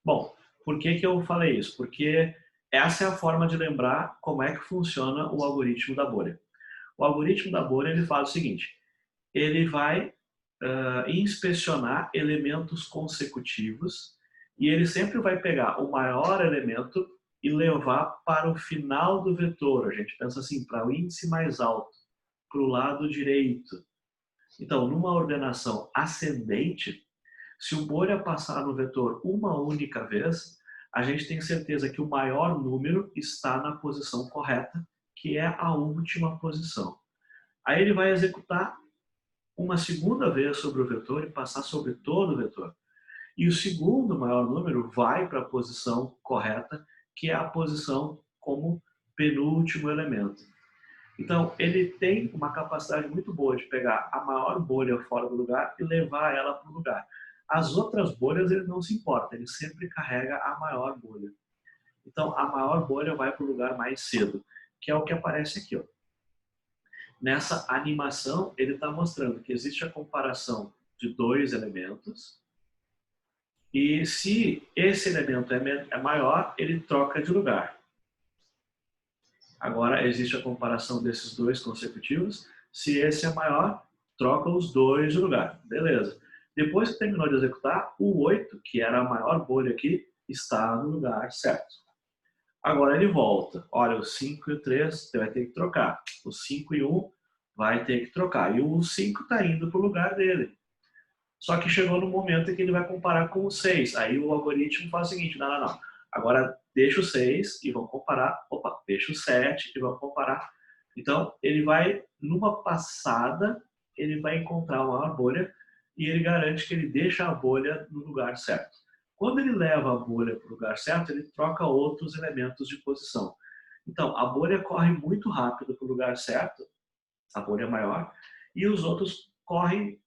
Bom, por que eu falei isso? Porque essa é a forma de lembrar como é que funciona o algoritmo da bolha. O algoritmo da bolha, ele faz o seguinte, ele vai inspecionar elementos consecutivos e ele sempre vai pegar o maior elemento e levar para o final do vetor. A gente pensa assim, para o índice mais alto, para o lado direito. Então, numa ordenação ascendente, se o bolha passar no vetor uma única vez, a gente tem certeza que o maior número está na posição correta, que é a última posição. Aí ele vai executar uma segunda vez sobre o vetor e passar sobre todo o vetor. E o segundo maior número vai para a posição correta, que é a posição como penúltimo elemento. Então, ele tem uma capacidade muito boa de pegar a maior bolha fora do lugar e levar ela para o lugar. As outras bolhas ele não se importa, ele sempre carrega a maior bolha. Então, a maior bolha vai para o lugar mais cedo, que é o que aparece aqui, ó. Nessa animação, ele está mostrando que existe a comparação de dois elementos e se esse elemento é maior, ele troca de lugar. Agora existe a comparação desses dois consecutivos. Se esse é maior, troca os dois de lugar. Beleza. Depois que terminou de executar, o 8, que era a maior bolha aqui, está no lugar certo. Agora ele volta. Olha, o 5 e o 3 você vai ter que trocar. O 5 e 1 vai ter que trocar. E o 5 está indo para o lugar dele. Só que chegou no momento em que ele vai comparar com o 6. Aí o algoritmo faz o seguinte, não, não, não. Agora deixa o 6 e vamos comparar. Opa, deixa o 7 e vamos comparar. Então, ele vai, numa passada, ele vai encontrar uma maior bolha e ele garante que ele deixa a bolha no lugar certo. Quando ele leva a bolha para o lugar certo, ele troca outros elementos de posição. Então, a bolha corre muito rápido para o lugar certo, a bolha maior, e os outros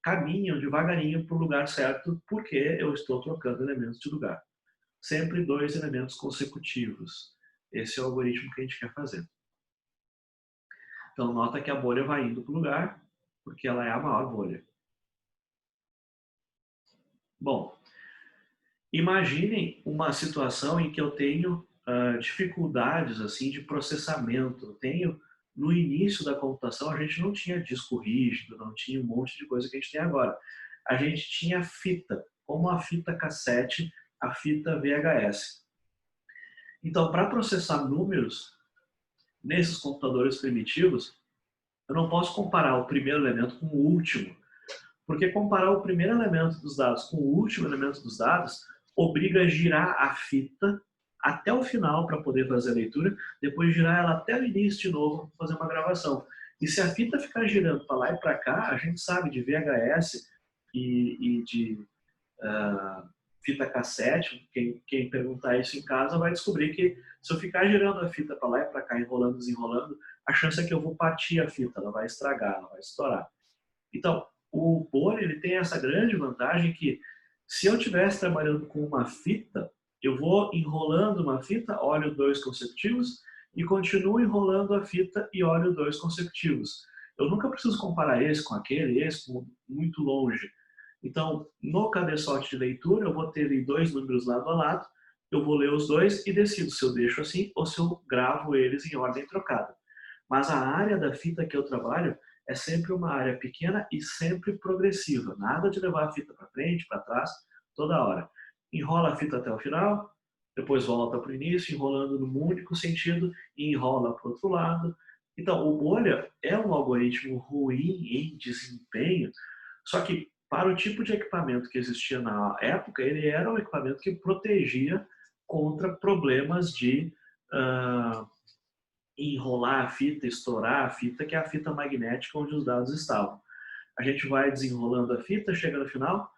caminham devagarinho para o lugar certo, porque eu estou trocando elementos de lugar. Sempre dois elementos consecutivos. Esse é o algoritmo que a gente quer fazer. Então, nota que a bolha vai indo para o lugar, porque ela é a maior bolha. Bom, imaginem uma situação em que eu tenho dificuldades assim de processamento. Eu tenho, no início da computação, a gente não tinha disco rígido, não tinha um monte de coisa que a gente tem agora. A gente tinha fita, como a fita cassete, a fita VHS. Então, para processar números, nesses computadores primitivos, eu não posso comparar o primeiro elemento com o último, porque comparar o primeiro elemento dos dados com o último elemento dos dados obriga a girar a fita até o final para poder fazer a leitura, depois girar ela até o início de novo para fazer uma gravação. E se a fita ficar girando para lá e para cá, a gente sabe de VHS e de fita cassete, quem perguntar isso em casa vai descobrir que se eu ficar girando a fita para lá e para cá, enrolando, desenrolando, a chance é que eu vou partir a fita, ela vai estragar, ela vai estourar. Então, o Bolha ele tem essa grande vantagem que se eu estivesse trabalhando com uma fita, eu vou enrolando uma fita, olho dois consecutivos, e continuo enrolando a fita e olho dois consecutivos. Eu nunca preciso comparar esse com aquele, esse com muito longe. Então, no cabeçote de leitura, eu vou ter ali dois números lado a lado, eu vou ler os dois e decido se eu deixo assim ou se eu gravo eles em ordem trocada. Mas a área da fita que eu trabalho é sempre uma área pequena e sempre progressiva. Nada de levar a fita para frente, para trás, toda hora. Enrola a fita até o final, depois volta para o início, enrolando num único sentido e enrola para o outro lado. Então, o Bolha é um algoritmo ruim em desempenho, só que para o tipo de equipamento que existia na época, ele era um equipamento que protegia contra problemas de enrolar a fita, estourar a fita, que é a fita magnética onde os dados estavam. A gente vai desenrolando a fita, chega no final,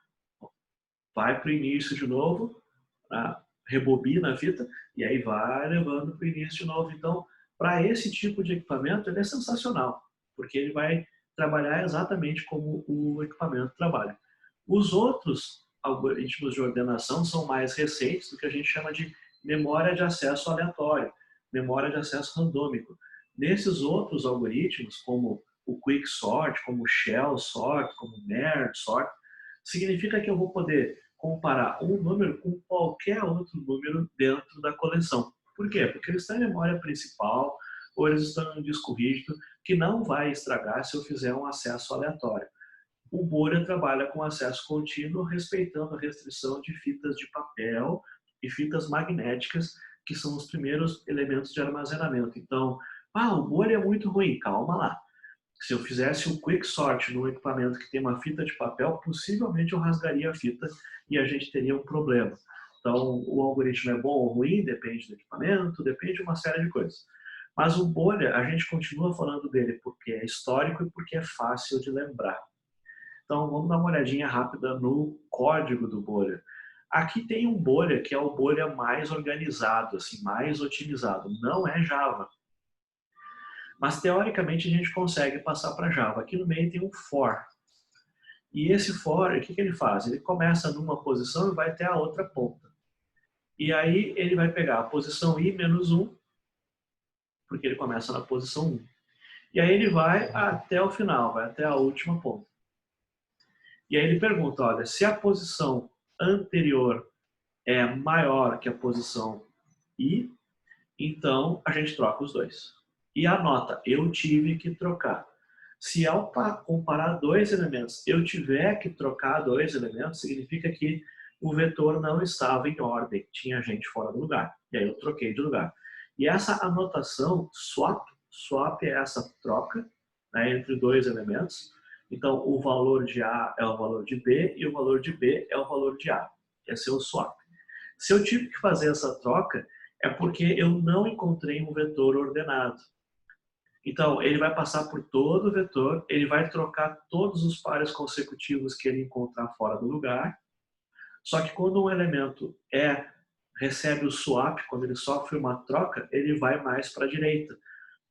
vai para o início de novo, rebobina a fita e aí vai levando para o início de novo. Então, para esse tipo de equipamento, ele é sensacional, porque ele vai trabalhar exatamente como o equipamento trabalha. Os outros algoritmos de ordenação são mais recentes, do que a gente chama de memória de acesso aleatório, memória de acesso randômico. Nesses outros algoritmos, como o Quick Sort, como o Shell Sort, como o Merge Sort, significa que eu vou poder comparar um número com qualquer outro número dentro da coleção. Por quê? Porque eles estão em memória principal ou eles estão em um disco rígido que não vai estragar se eu fizer um acesso aleatório. O Bolha trabalha com acesso contínuo, respeitando a restrição de fitas de papel e fitas magnéticas, que são os primeiros elementos de armazenamento. Então, o Bolha é muito ruim, calma lá. Se eu fizesse o Quick Sort num equipamento que tem uma fita de papel, possivelmente eu rasgaria a fita e a gente teria um problema. Então, o algoritmo é bom ou ruim, depende do equipamento, depende de uma série de coisas. Mas o Bolha, a gente continua falando dele porque é histórico e porque é fácil de lembrar. Então, vamos dar uma olhadinha rápida no código do Bolha. Aqui tem um Bolha que é o Bolha mais organizado, assim, mais otimizado. Não é Java. Mas, teoricamente, a gente consegue passar para Java. Aqui no meio tem um for. E esse for, o que ele faz? Ele começa numa posição e vai até a outra ponta. E aí ele vai pegar a posição i menos 1, porque ele começa na posição 1. E aí ele vai até o final, vai até a última ponta. E aí ele pergunta, olha, se a posição anterior é maior que a posição i, então a gente troca os dois. e anota, eu tive que trocar. Se ao comparar dois elementos, eu tiver que trocar dois elementos, significa que o vetor não estava em ordem, tinha gente fora do lugar. E aí eu troquei de lugar. E essa anotação, swap é essa troca, né, entre dois elementos. Então, o valor de A é o valor de B e o valor de B é o valor de A. Esse é o swap. Se eu tive que fazer essa troca, é porque eu não encontrei um vetor ordenado. Então, ele vai passar por todo o vetor, ele vai trocar todos os pares consecutivos que ele encontrar fora do lugar. Só que quando um elemento recebe o swap, quando ele sofre uma troca, ele vai mais para a direita.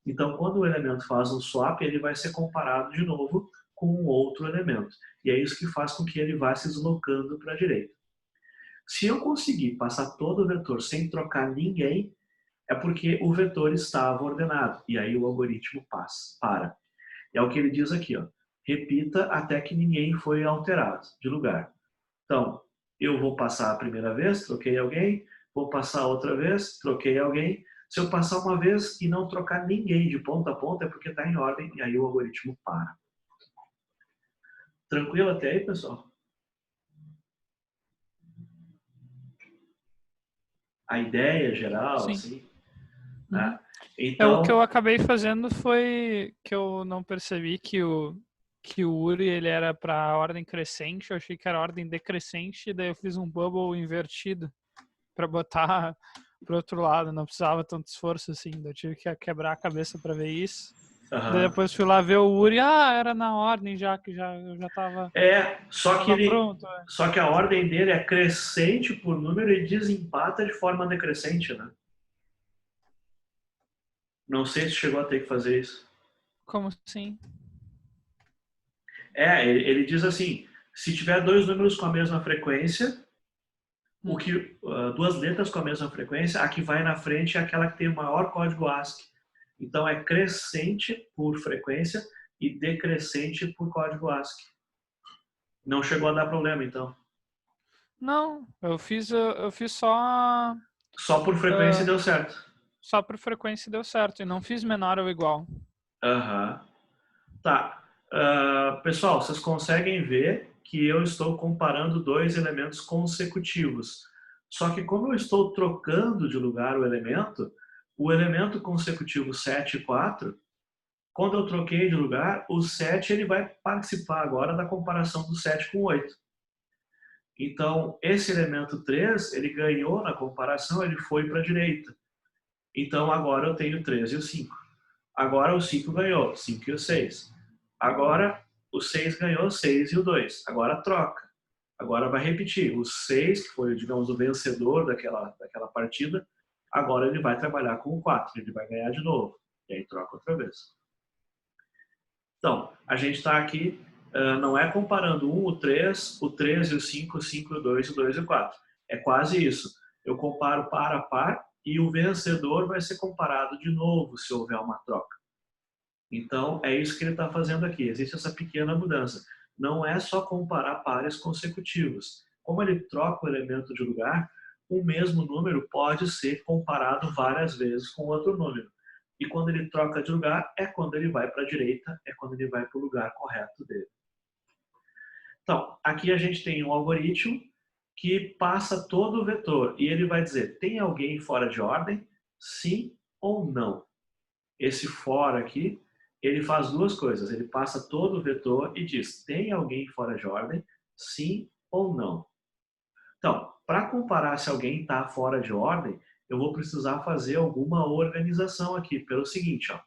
Então, quando o elemento faz um swap, ele vai ser comparado de novo com um outro elemento. E é isso que faz com que ele vá se deslocando para a direita. Se eu conseguir passar todo o vetor sem trocar ninguém, é porque o vetor estava ordenado. E aí o algoritmo para. É o que ele diz aqui, ó. Repita até que ninguém foi alterado de lugar. Então, eu vou passar a primeira vez, troquei alguém, vou passar outra vez, troquei alguém. Se eu passar uma vez e não trocar ninguém de ponta a ponta, é porque está em ordem e aí o algoritmo para. Tranquilo até aí, pessoal? A ideia geral, Sim. assim, né? Então, o que eu Então, acabei fazendo foi que eu não percebi que o URI ele era para a ordem crescente, eu achei que era a ordem decrescente, daí eu fiz um bubble invertido para botar pro outro lado, não precisava tanto esforço assim, eu tive que quebrar a cabeça para ver isso. Daí depois fui lá ver o URI, era na ordem já, que eu já tava, pronto. Só que a ordem dele é crescente por número e desempata de forma decrescente, né? Não sei se chegou a ter que fazer isso. Como assim? Ele diz assim, se tiver dois números com a mesma frequência, duas letras com a mesma frequência, a que vai na frente é aquela que tem o maior código ASCII. Então é crescente por frequência e decrescente por código ASCII. Não chegou a dar problema, então? Não, eu fiz só... Só por frequência deu certo. Só por frequência deu certo, e não fiz menor ou igual. Aham. Tá. Pessoal, vocês conseguem ver que eu estou comparando dois elementos consecutivos. Só que como eu estou trocando de lugar o elemento consecutivo 7 e 4, quando eu troquei de lugar, o 7 ele vai participar agora da comparação do 7 com o 8. Então, esse elemento 3, ele ganhou na comparação, ele foi para a direita. Então, agora eu tenho 3 e o 5. Agora o 5 ganhou, 5 e o 6. Agora o 6 ganhou, 6 e o 2. Agora troca. Agora vai repetir. O 6, que foi, digamos, o vencedor daquela partida, agora ele vai trabalhar com o 4. Ele vai ganhar de novo. E aí troca outra vez. Então, a gente está aqui, não é comparando o 3 e o 5 e o 2 e o 4. É quase isso. Eu comparo par a par e o vencedor vai ser comparado de novo se houver uma troca. Então, é isso que ele está fazendo aqui. Existe essa pequena mudança. Não é só comparar pares consecutivos. Como ele troca o elemento de lugar, o mesmo número pode ser comparado várias vezes com outro número. E quando ele troca de lugar, é quando ele vai para a direita, é quando ele vai para o lugar correto dele. Então, aqui a gente tem um algoritmo que passa todo o vetor e ele vai dizer, tem alguém fora de ordem? Sim ou não? Esse for aqui, ele faz duas coisas. Ele passa todo o vetor e diz, tem alguém fora de ordem? Sim ou não? Então, para comparar se alguém está fora de ordem, eu vou precisar fazer alguma organização aqui, pelo seguinte, ó.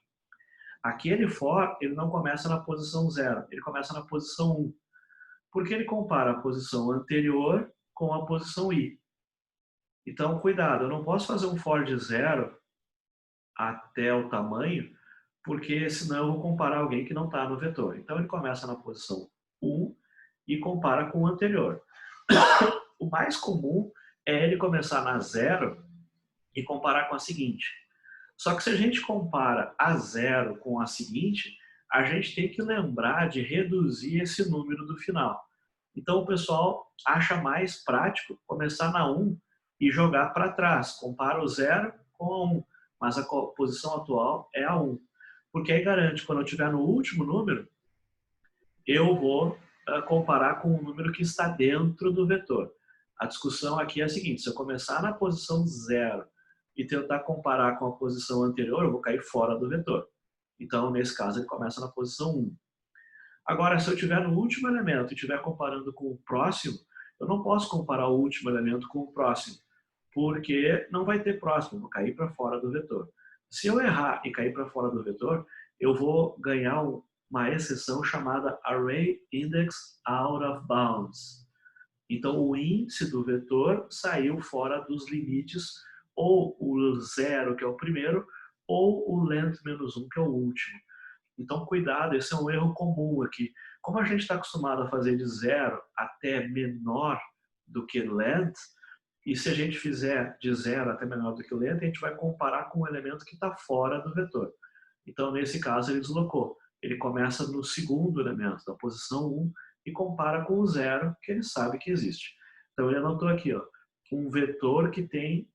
Aquele for, ele não começa na posição 0, ele começa na posição 1. Porque ele compara a posição anterior com a posição i. Então, cuidado, eu não posso fazer um for de 0 até o tamanho, porque senão eu vou comparar alguém que não está no vetor. Então, ele começa na posição 1 e compara com o anterior. O mais comum é ele começar na 0 e comparar com a seguinte. Só que se a gente compara a 0 com a seguinte, a gente tem que lembrar de reduzir esse número do final. Então, o pessoal acha mais prático começar na 1 e jogar para trás. Compara o 0 com a 1, mas a posição atual é a 1. Porque aí garante, quando eu estiver no último número, eu vou comparar com o número que está dentro do vetor. A discussão aqui é a seguinte: se eu começar na posição 0 e tentar comparar com a posição anterior, eu vou cair fora do vetor. Então, nesse caso, ele começa na posição 1. Agora, se eu estiver no último elemento e estiver comparando com o próximo, eu não posso comparar o último elemento com o próximo, porque não vai ter próximo, eu vou cair para fora do vetor. Se eu errar e cair para fora do vetor, eu vou ganhar uma exceção chamada Array Index Out of Bounds. Então, o índice do vetor saiu fora dos limites, ou o 0, que é o primeiro, ou o length menos 1, que é o último. Então, cuidado, esse é um erro comum aqui. Como a gente está acostumado a fazer de 0 até menor do que length, e se a gente fizer de 0 até menor do que o length, a gente vai comparar com um elemento que está fora do vetor. Então, nesse caso, ele deslocou. Ele começa no segundo elemento, da posição 1, e compara com o 0, que ele sabe que existe. Então, ele anotou aqui, ó, um vetor que tem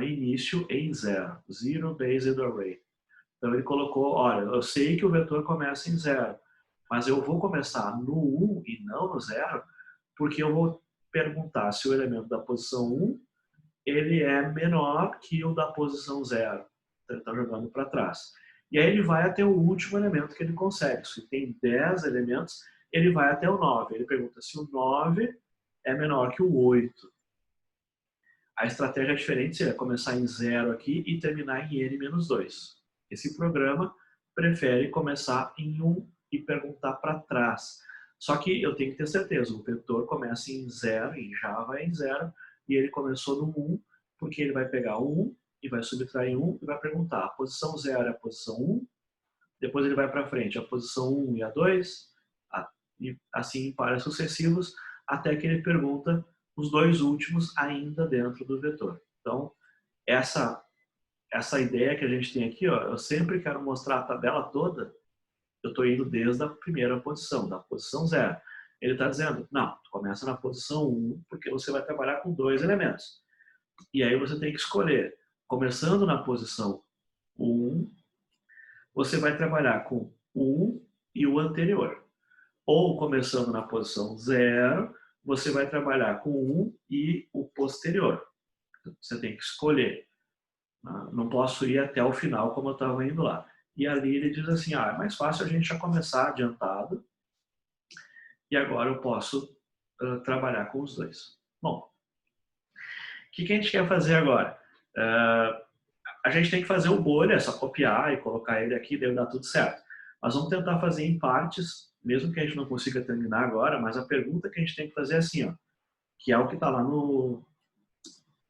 início em 0, Zero Based Array. Então, ele colocou, olha, eu sei que o vetor começa em 0, mas eu vou começar no 1 e não no 0, porque eu vou perguntar se o elemento da posição 1 ele é menor que o da posição 0. Então, ele está jogando para trás. E aí ele vai até o último elemento que ele consegue. Se tem 10 elementos, ele vai até o 9. Ele pergunta se o 9 é menor que o 8. A estratégia diferente seria começar em 0 aqui e terminar em n-2. Esse programa prefere começar em 1 e perguntar para trás. Só que eu tenho que ter certeza, o vetor começa em 0, em Java é em 0, e ele começou no 1, porque ele vai pegar o 1 e vai subtrair 1 e vai perguntar, a posição 0 é a posição 1, depois ele vai para frente, a posição 1 e a 2, e assim para sucessivos, até que ele pergunta os dois últimos ainda dentro do vetor. Então, essa ideia que a gente tem aqui, ó, eu sempre quero mostrar a tabela toda, eu estou indo desde a primeira posição, da posição 0. Ele está dizendo, não, tu começa na posição 1, porque você vai trabalhar com 2 elementos. E aí você tem que escolher, começando na posição 1, você vai trabalhar com o 1 e o anterior. Ou começando na posição 0, você vai trabalhar com o 1 e o posterior. Você tem que escolher. Não posso ir até o final como eu estava indo lá. E ali ele diz assim, é mais fácil a gente já começar adiantado e agora eu posso trabalhar com os dois. Bom, o que a gente quer fazer agora? A gente tem que fazer o bolha, é só copiar e colocar ele aqui, deve dar tudo certo. Mas vamos tentar fazer em partes, mesmo que a gente não consiga terminar agora, mas a pergunta que a gente tem que fazer é assim, ó, que é o que está lá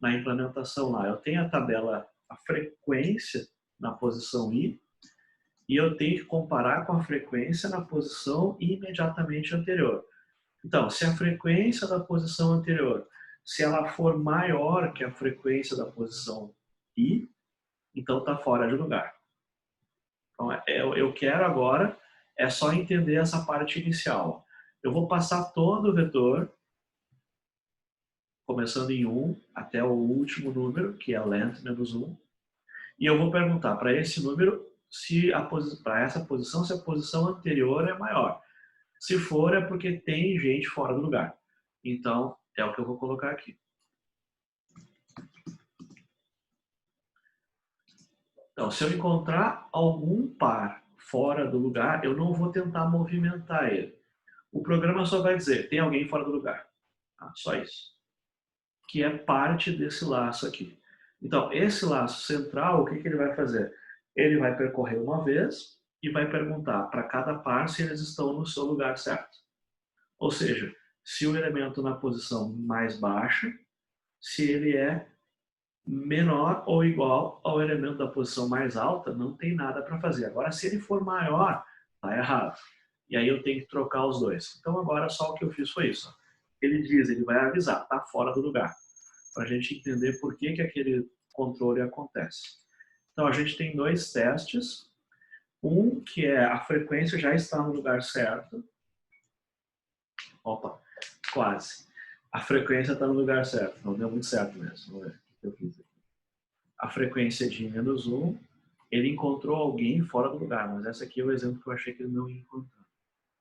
na implementação lá. Eu tenho a tabela, a frequência na posição I, e eu tenho que comparar com a frequência na posição imediatamente anterior. Então, se a frequência da posição anterior, se ela for maior que a frequência da posição I, então está fora de lugar. Então, eu quero agora é só entender essa parte inicial. Eu vou passar todo o vetor, começando em 1 até o último número, que é length menos 1, e eu vou perguntar para esse número, para essa posição, se a posição anterior é maior. Se for, é porque tem gente fora do lugar. Então, é o que eu vou colocar aqui. Então, se eu encontrar algum par fora do lugar, eu não vou tentar movimentar ele. O programa só vai dizer, tem alguém fora do lugar. Só isso. Que é parte desse laço aqui. Então, esse laço central, o que ele vai fazer? Ele vai percorrer uma vez e vai perguntar para cada par se eles estão no seu lugar certo. Ou seja, se o elemento na posição mais baixa, se ele é menor ou igual ao elemento da posição mais alta, não tem nada para fazer. Agora, se ele for maior, está errado. E aí eu tenho que trocar os dois. Então, agora só o que eu fiz foi isso. Ele diz, ele vai avisar, está fora do lugar. Para a gente entender por que aquele controle acontece. Então, a gente tem dois testes. Um, que é a frequência já está no lugar certo. Opa, quase. A frequência está no lugar certo. Não deu muito certo mesmo. Vamos ver o que eu fiz aqui. A frequência é de -1. Ele encontrou alguém fora do lugar, mas esse aqui é o exemplo que eu achei que ele não ia encontrar.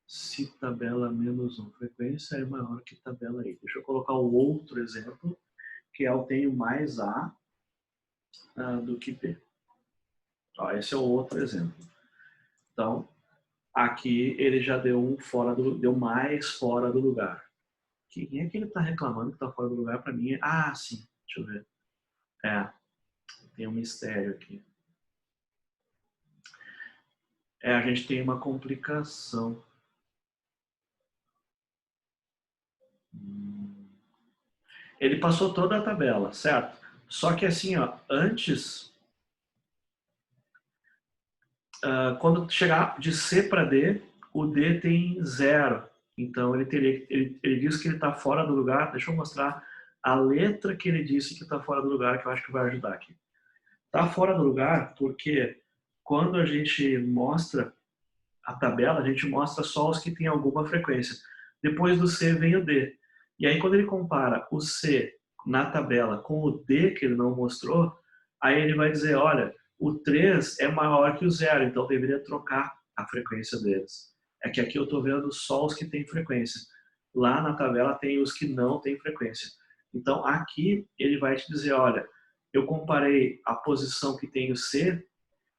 Se tabela menos 1 frequência é maior que tabela I. Deixa eu colocar o outro exemplo, que é eu tenho mais A do que B. Ó, esse é o outro exemplo. Então, aqui ele já deu deu mais fora do lugar. Quem é que ele está reclamando que está fora do lugar para mim? Ah, sim. Deixa eu ver. Tem um mistério aqui. A gente tem uma complicação. Ele passou toda a tabela, certo? Só que assim, ó, antes, quando chegar de C para D, o D tem 0. Então ele diz que ele está fora do lugar. Deixa eu mostrar a letra que ele disse que está fora do lugar, que eu acho que vai ajudar aqui. Está fora do lugar porque quando a gente mostra a tabela, a gente mostra só os que têm alguma frequência. Depois do C vem o D. E aí quando ele compara o C na tabela com o D que ele não mostrou, aí ele vai dizer, olha, o 3 é maior que o 0, então deveria trocar a frequência deles. É que aqui eu estou vendo só os que têm frequência. Lá na tabela tem os que não têm frequência. Então aqui ele vai te dizer, olha, eu comparei a posição que tem o C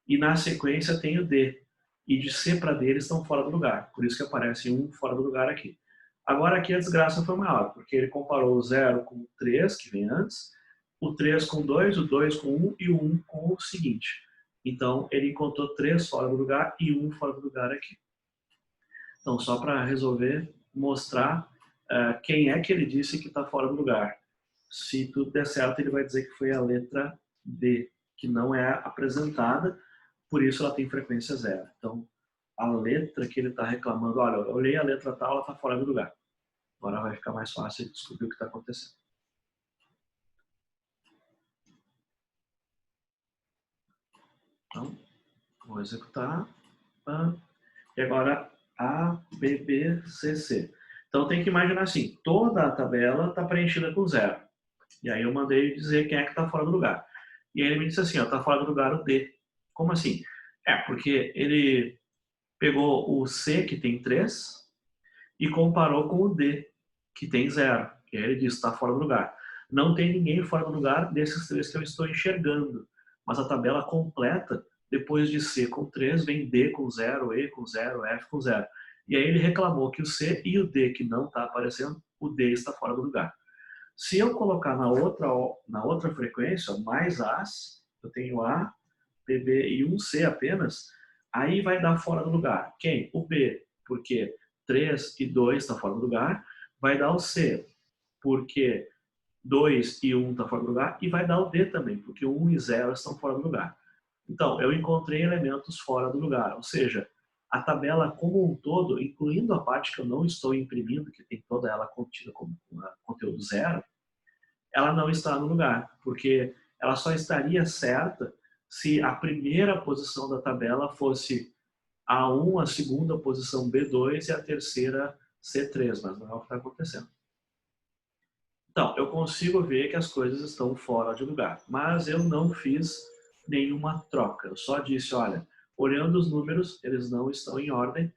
e na sequência tem o D. E de C para D eles estão fora do lugar. Por isso que aparece um fora do lugar aqui. Agora aqui a desgraça foi maior, porque ele comparou o 0 com o 3, que vem antes, o 3 com 2, o 2 com 1 e o 1 com o seguinte. Então ele encontrou 3 fora do lugar e 1 fora do lugar aqui. Então só para resolver, mostrar quem é que ele disse que está fora do lugar. Se tudo der certo, ele vai dizer que foi a letra D, que não é apresentada, por isso ela tem frequência 0. Então, a letra que ele está reclamando, olha, eu olhei a letra tal, ela está fora do lugar. Agora vai ficar mais fácil de descobrir o que está acontecendo. Então, vou executar. E agora, A, B, B, C, C. Então, tem que imaginar assim, toda a tabela está preenchida com 0. E aí eu mandei dizer quem é que está fora do lugar. E aí ele me disse assim, está fora do lugar o D. Como assim? Porque ele pegou o C, que tem 3, e comparou com o D, que tem 0. E aí ele disse, está fora do lugar. Não tem ninguém fora do lugar desses 3 que eu estou enxergando. Mas a tabela completa, depois de C com 3, vem D com 0, E com 0, F com 0. E aí ele reclamou que o C e o D, que não está aparecendo, o D está fora do lugar. Se eu colocar na outra frequência, mais As, eu tenho A, B, B e um C apenas, aí vai dar fora do lugar. Quem? O B, porque 3 e 2 está fora do lugar. Vai dar o C, porque 2 e 1 está fora do lugar. E vai dar o D também, porque 1 e 0 estão fora do lugar. Então, eu encontrei elementos fora do lugar. Ou seja, a tabela como um todo, incluindo a parte que eu não estou imprimindo, que tem toda ela contida como conteúdo 0, ela não está no lugar, porque ela só estaria certa se a primeira posição da tabela fosse A1, a segunda posição B2 e a terceira C3, mas não é o que está acontecendo. Então, eu consigo ver que as coisas estão fora de lugar, mas eu não fiz nenhuma troca. Eu só disse, olha, olhando os números, eles não estão em ordem,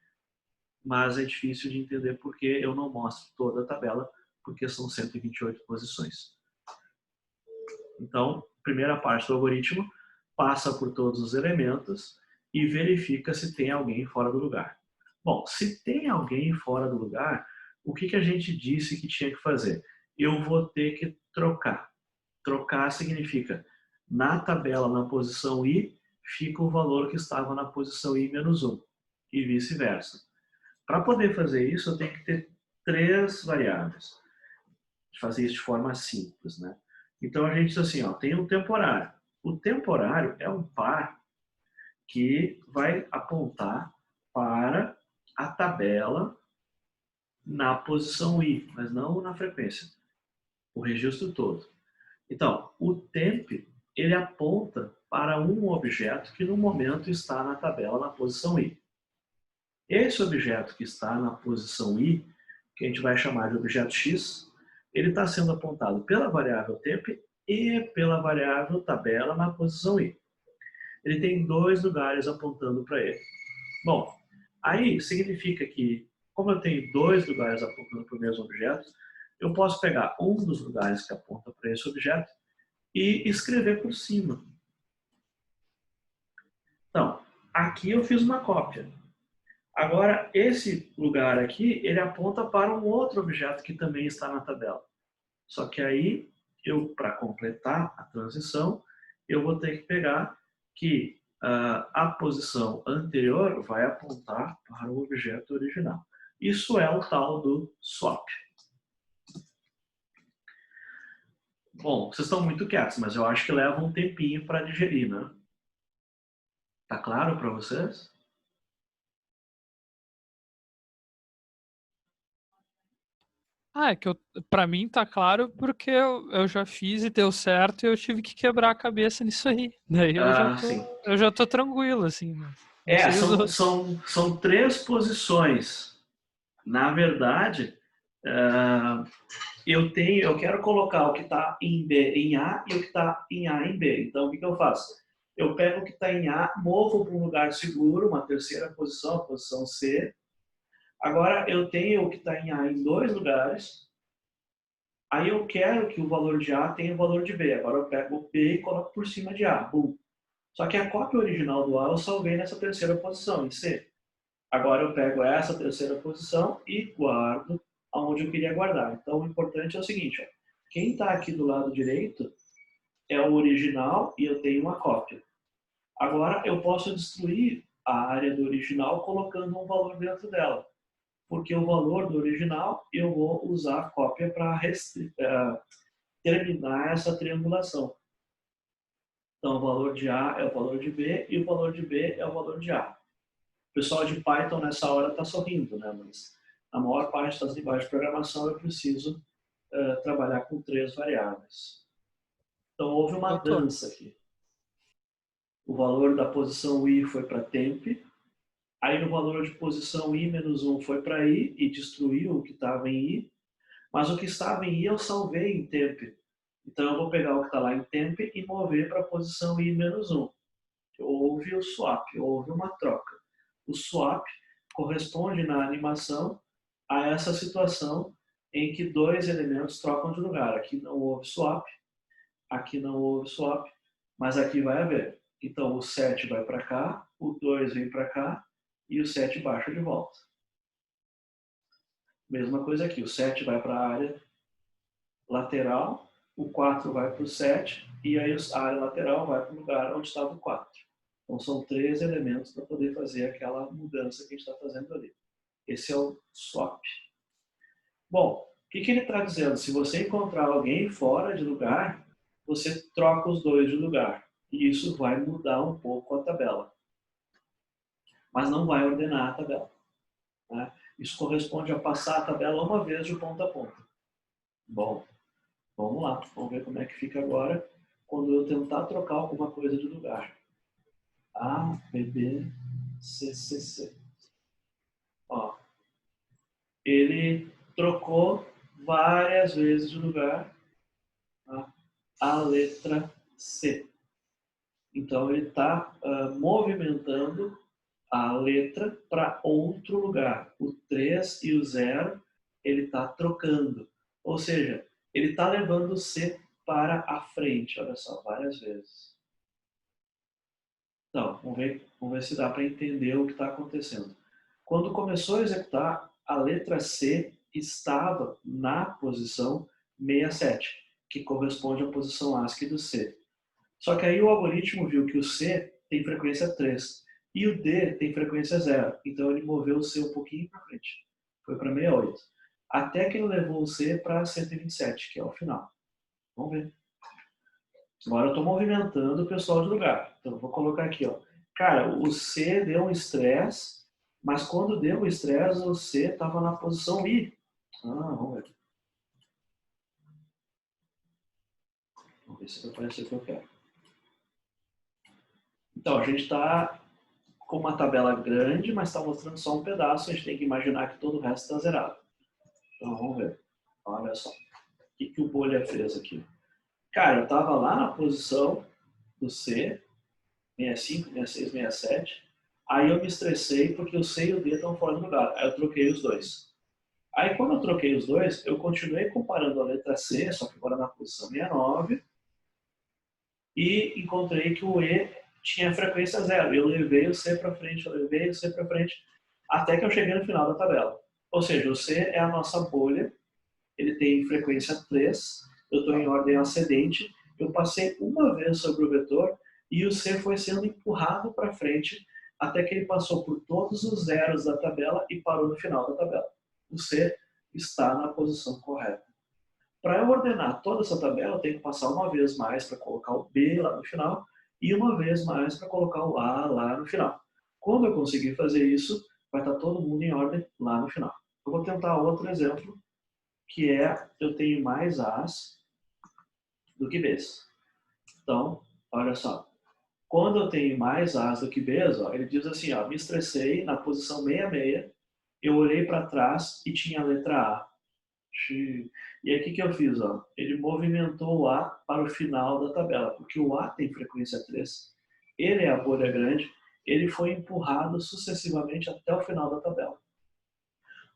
mas é difícil de entender porque eu não mostro toda a tabela, porque são 128 posições. Então, primeira parte do algoritmo, passa por todos os elementos e verifica se tem alguém fora do lugar. Bom, se tem alguém fora do lugar, o que a gente disse que tinha que fazer? Eu vou ter que trocar. Trocar significa, na tabela, na posição I, fica o valor que estava na posição I menos 1, e vice-versa. Para poder fazer isso, eu tenho que ter 3 variáveis. Fazer isso de forma simples, né? Então a gente diz assim, ó, tem um temporário. O temporário é um par que vai apontar para a tabela na posição I, mas não na frequência, o registro todo. Então, o temp, ele aponta para um objeto que no momento está na tabela na posição I. Esse objeto que está na posição I, que a gente vai chamar de objeto X, ele está sendo apontado pela variável temp e pela variável tabela na posição I. ele tem dois lugares apontando para ele. Bom, aí significa que, como eu tenho dois lugares apontando para o mesmo objeto, eu posso pegar um dos lugares que aponta para esse objeto e escrever por cima. Então, aqui eu fiz uma cópia. Agora, esse lugar aqui, ele aponta para um outro objeto que também está na tabela. Só que aí, para completar a transição, eu vou ter que pegar que a posição anterior vai apontar para o objeto original. Isso é o tal do swap. Bom, vocês estão muito quietos, mas eu acho que leva um tempinho para digerir, né? Tá claro para vocês? É que pra mim tá claro porque eu já fiz e deu certo e eu tive que quebrar a cabeça nisso aí. Daí Ah, sim. eu já tô tranquilo, assim, mas não sei os São, outros. são três posições. Na verdade, eu quero colocar o que está em B em A e o que está em A em B. Então, o que eu faço? Eu pego o que está em A, movo para um lugar seguro, uma terceira posição, a posição C. Agora, eu tenho o que está em A em dois lugares. Aí eu quero que o valor de A tenha o valor de B. Agora eu pego o B e coloco por cima de A. Bum. Só que a cópia original do A eu salvei nessa terceira posição, em C. Agora eu pego essa terceira posição e guardo aonde eu queria guardar. Então o importante é o seguinte, ó, quem está aqui do lado direito é o original e eu tenho uma cópia. Agora eu posso destruir a área do original colocando um valor dentro dela, porque o valor do original eu vou usar a cópia para terminar essa triangulação. Então o valor de A é o valor de B e o valor de B é o valor de A. O pessoal de Python nessa hora está sorrindo, né? Mas a maior parte das linguagens de programação eu preciso trabalhar com três variáveis. Então houve uma Eu tô. dança aqui. O valor da posição i foi para temp, aí o valor de posição i menos 1 foi para i e destruiu o que estava em i, mas o que estava em i eu salvei em temp. Então eu vou pegar o que está lá em temp e mover para a posição i menos 1. Houve o swap, houve uma troca. O swap corresponde na animação a essa situação em que dois elementos trocam de lugar. Aqui não houve swap, aqui não houve swap, mas aqui vai haver. Então o 7 vai para cá, o 2 vem para cá e o 7 baixa de volta. Mesma coisa aqui, o 7 vai para a área lateral, o 4 vai para o 7 e aí a área lateral vai para o lugar onde estava o 4. Então são três elementos para poder fazer aquela mudança que a gente está fazendo ali. Esse é o swap. Bom, o que ele está dizendo? Se você encontrar alguém fora de lugar, você troca os dois de lugar. E isso vai mudar um pouco a tabela. Mas não vai ordenar a tabela. Né? Isso corresponde a passar a tabela uma vez de ponta a ponta. Bom, vamos lá. Vamos ver como é que fica agora quando eu tentar trocar alguma coisa de lugar. A, B, B, C, C, C. Ó, ele trocou várias vezes de lugar, tá? A letra C. Então ele está movimentando a letra para outro lugar. O 3 e o 0 ele está trocando. Ou seja, ele está levando o C para a frente. Olha só, várias vezes. Então, vamos ver se dá para entender o que está acontecendo. Quando começou a executar, a letra C estava na posição 67, que corresponde à posição ASCII do C. Só que aí o algoritmo viu que o C tem frequência 3 e o D tem frequência 0. Então ele moveu o C um pouquinho para frente. Foi para 68. Até que ele levou o C para 127, que é o final. Vamos ver. Agora eu estou movimentando o pessoal de lugar. Então eu vou colocar aqui, ó. Cara, o C deu um estresse, mas quando deu o estresse, o C estava na posição I. Vamos ver. Vamos ver se vai aparecer o que eu quero. Então, a gente está com uma tabela grande, mas está mostrando só um pedaço. A gente tem que imaginar que todo o resto está zerado. Então, vamos ver. Olha só. O que o Bolha fez aqui? Cara, eu estava lá na posição do C, 65, 66, 67. Aí eu me estressei porque o C e o D estão fora do lugar. Aí eu troquei os dois. Aí quando eu troquei os dois, eu continuei comparando a letra C, só que agora na posição 69, e encontrei que o E tinha frequência zero. Eu levei o C para frente, eu levei o C para frente, até que eu cheguei no final da tabela. Ou seja, o C é a nossa bolha, ele tem frequência 3, eu estou em ordem ascendente, eu passei uma vez sobre o vetor e o C foi sendo empurrado para frente até que ele passou por todos os zeros da tabela e parou no final da tabela. O C está na posição correta. Para eu ordenar toda essa tabela, eu tenho que passar uma vez mais para colocar o B lá no final e uma vez mais para colocar o A lá no final. Quando eu conseguir fazer isso, vai estar todo mundo em ordem lá no final. Eu vou tentar outro exemplo, que é eu tenho mais As do que Bs. Então, olha só. Quando eu tenho mais As do que Bs, ó, ele diz assim, ó, me estressei na posição 66, eu olhei para trás e tinha a letra A. E aí o que eu fiz? Ó? Ele movimentou o A para o final da tabela, porque o A tem frequência 3, ele é a bolha grande, ele foi empurrado sucessivamente até o final da tabela.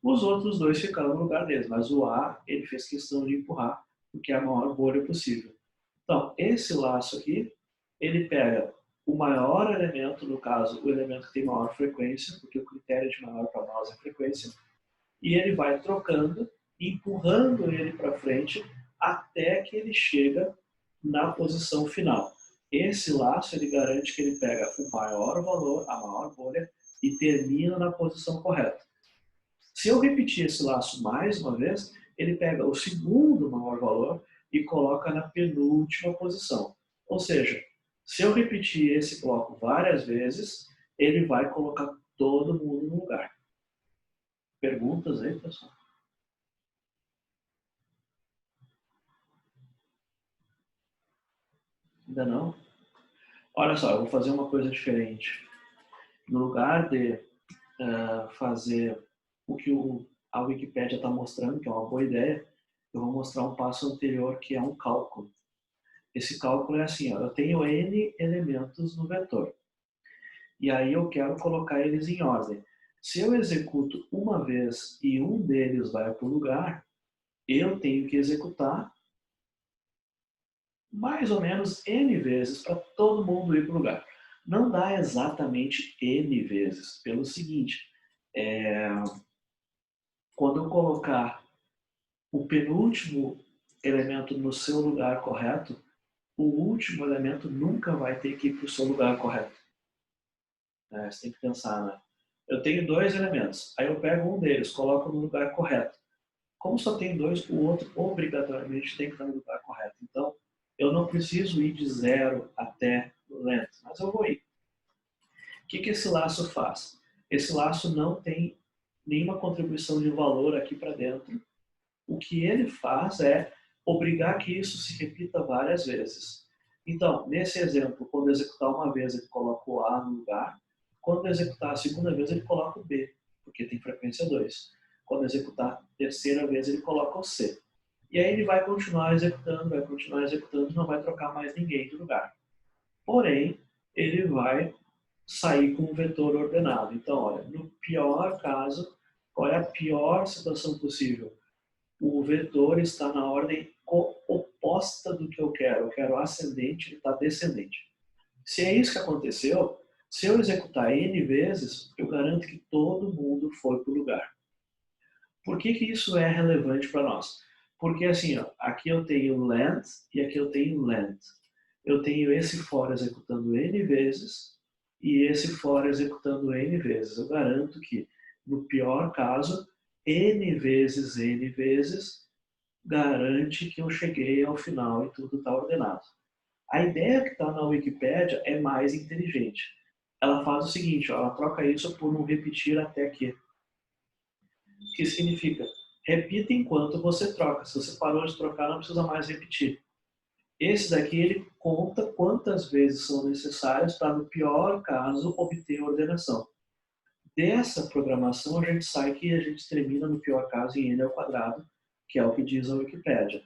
Os outros dois ficaram no lugar deles, mas o A ele fez questão de empurrar, porque é a maior bolha possível. Então, esse laço aqui, ele pega o maior elemento, no caso, o elemento que tem maior frequência, porque o critério de maior para nós é frequência, e ele vai trocando, empurrando ele para frente até que ele chega na posição final. Esse laço ele garante que ele pega o maior valor, a maior bolha, e termina na posição correta. Se eu repetir esse laço mais uma vez, ele pega o segundo maior valor e coloca na penúltima posição. Ou seja, se eu repetir esse bloco várias vezes, ele vai colocar todo mundo no lugar. Perguntas aí, pessoal? Ainda não? Olha só, eu vou fazer uma coisa diferente. No lugar de fazer o que a Wikipédia está mostrando, que é uma boa ideia, eu vou mostrar um passo anterior, que é um cálculo. Esse cálculo é assim, ó, eu tenho N elementos no vetor. E aí eu quero colocar eles em ordem. Se eu executo uma vez e um deles vai para o lugar, eu tenho que executar mais ou menos N vezes para todo mundo ir para o lugar. Não dá exatamente N vezes, pelo seguinte, quando eu colocar o penúltimo elemento no seu lugar correto, o último elemento nunca vai ter que ir para o seu lugar correto. Você tem que pensar, né? Eu tenho dois elementos, aí eu pego um deles, coloco no lugar correto. Como só tem dois, o outro obrigatoriamente tem que estar no lugar correto. Então, eu não preciso ir de 0 até lento, mas eu vou ir. O que esse laço faz? Esse laço não tem nenhuma contribuição de valor aqui para dentro. O que ele faz é obrigar que isso se repita várias vezes. Então, nesse exemplo, quando executar uma vez, ele coloca o A no lugar. Quando executar a segunda vez, ele coloca o B, porque tem frequência 2. Quando executar a terceira vez, ele coloca o C. E aí ele vai continuar executando, não vai trocar mais ninguém de lugar. Porém, ele vai sair com um vetor ordenado. Então, olha, no pior caso, qual é a pior situação possível? O vetor está na ordem oposta do que eu quero. Eu quero ascendente, ele está descendente. Se é isso que aconteceu, se eu executar N vezes, eu garanto que todo mundo foi para o lugar. Por que isso é relevante para nós? Porque assim, ó, aqui eu tenho length e aqui eu tenho length. Eu tenho esse for executando N vezes e esse for executando N vezes. Eu garanto que, no pior caso, N vezes garante que eu cheguei ao final e tudo está ordenado. A ideia que está na Wikipédia é mais inteligente. Ela faz o seguinte, ó, ela troca isso por um repetir até que. O que significa? Repita enquanto você troca. Se você parou de trocar, não precisa mais repetir. Esse daqui, ele conta quantas vezes são necessárias para, no pior caso, obter ordenação. Dessa programação, a gente sai que a gente termina, no pior caso, em n ao quadrado, que é o que diz a Wikipédia.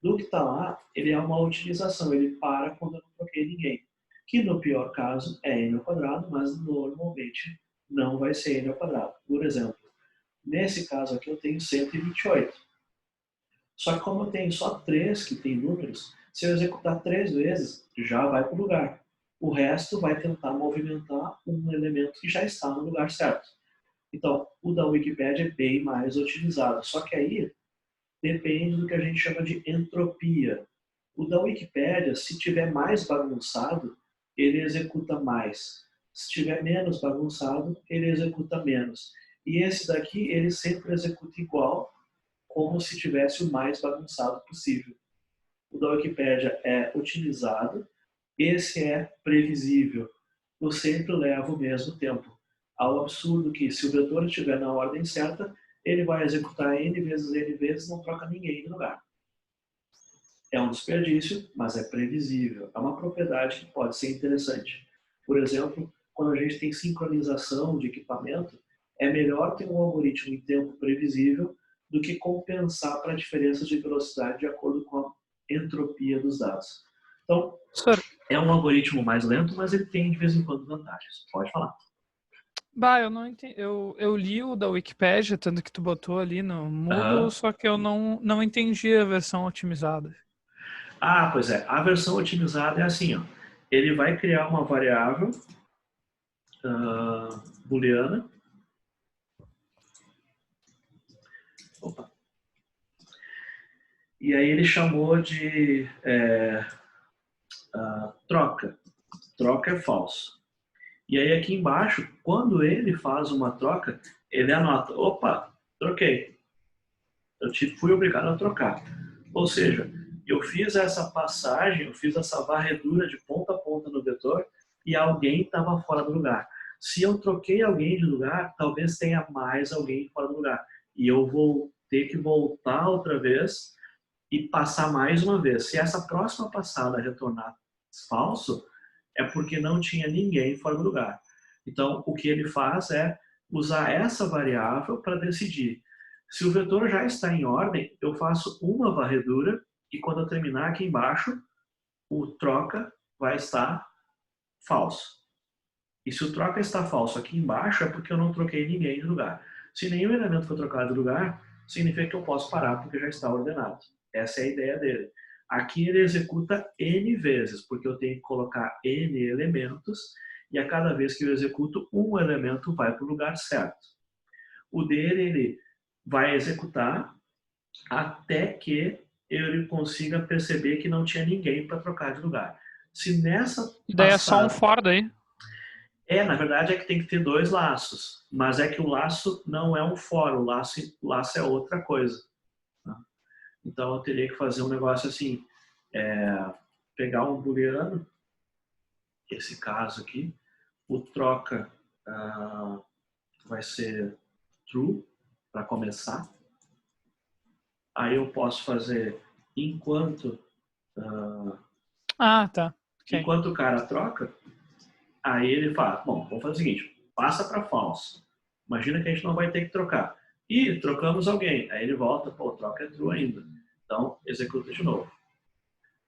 Do que está lá, ele é uma utilização, ele para quando eu não troquei ninguém. que no pior caso é n ao quadrado, mas normalmente não vai ser n ao quadrado. Por exemplo, nesse caso aqui eu tenho 128. Só que como eu tenho só 3 que tem números, se eu executar 3 vezes, já vai para o lugar. O resto vai tentar movimentar um elemento que já está no lugar certo. Então, o da Wikipédia é bem mais otimizado. Só que aí depende do que a gente chama de entropia. O da Wikipédia, se tiver mais bagunçado, ele executa mais. Se tiver menos bagunçado, ele executa menos. E esse daqui, ele sempre executa igual, como se tivesse o mais bagunçado possível. O da Wikipédia é otimizado, esse é previsível. Eu sempre leva o mesmo tempo. Ao absurdo que, se o vetor estiver na ordem certa, ele vai executar n vezes, não troca ninguém de lugar. É um desperdício, mas é previsível. É uma propriedade que pode ser interessante. Por exemplo, quando a gente tem sincronização de equipamento, é melhor ter um algoritmo em tempo previsível do que compensar para diferenças de velocidade de acordo com a entropia dos dados. Então, é um algoritmo mais lento, mas ele tem de vez em quando vantagens. Pode falar. Bah, eu não entendi. Eu li o da Wikipédia, tanto que tu botou ali no Moodle, só que eu não entendi a versão otimizada. Ah, pois é. A versão otimizada é assim, ó. Ele vai criar uma variável booleana. Opa. E aí ele chamou de troca. Troca é falso. E aí aqui embaixo, quando ele faz uma troca, ele anota, opa, troquei. Eu fui obrigado a trocar. Ou seja, eu fiz essa passagem, eu fiz essa varredura de ponta a ponta no vetor e alguém estava fora do lugar. Se eu troquei alguém de lugar, talvez tenha mais alguém fora do lugar. E eu vou ter que voltar outra vez e passar mais uma vez. Se essa próxima passada retornar falso, é porque não tinha ninguém fora do lugar. Então, o que ele faz é usar essa variável para decidir. Se o vetor já está em ordem, eu faço uma varredura e quando eu terminar aqui embaixo, o troca vai estar falso. E se o troca está falso aqui embaixo, é porque eu não troquei ninguém de lugar. Se nenhum elemento foi trocado de lugar, significa que eu posso parar porque já está ordenado. Essa é a ideia dele. Aqui ele executa n vezes, porque eu tenho que colocar n elementos e a cada vez que eu executo, um elemento vai para o lugar certo. O dele, ele vai executar até que ele consiga perceber que não tinha ninguém para trocar de lugar. Se nessa E daí é só um for daí? na verdade é que tem que ter 2 laços, mas é que o laço não é um for, o laço é outra coisa. Tá? Então eu teria que fazer um negócio assim, pegar um booleano, esse caso aqui, o troca vai ser true para começar. Aí eu posso fazer enquanto tá. Okay. enquanto o cara troca, aí ele fala, bom, vamos fazer o seguinte, passa para false. Imagina que a gente não vai ter que trocar. E trocamos alguém. Aí ele volta, pô, troca é true ainda. Então, executa de novo.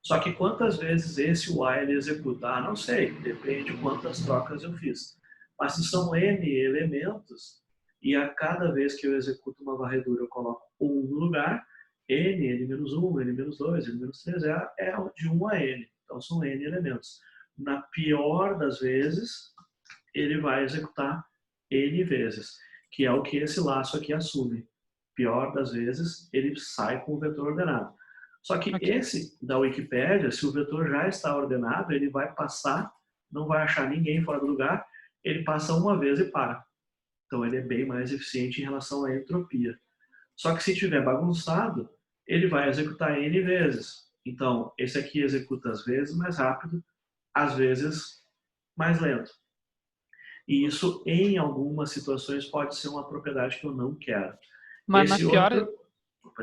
Só que quantas vezes esse while executa? Ah, não sei, depende de quantas trocas eu fiz. Mas se são n elementos, e a cada vez que eu executo uma varredura eu coloco 1 no lugar, n-1, n-2, n-3 é de 1 a n. Então são n elementos. Na pior das vezes, ele vai executar n vezes, que é o que esse laço aqui assume. Pior das vezes, ele sai com o vetor ordenado. Só que esse da Wikipédia, se o vetor já está ordenado, ele vai passar, não vai achar ninguém fora do lugar, ele passa uma vez e para. Então ele é bem mais eficiente em relação à entropia. Só que se tiver bagunçado, ele vai executar n vezes. Então, esse aqui executa às vezes mais rápido, às vezes mais lento. E isso, em algumas situações, pode ser uma propriedade que eu não quero. Mas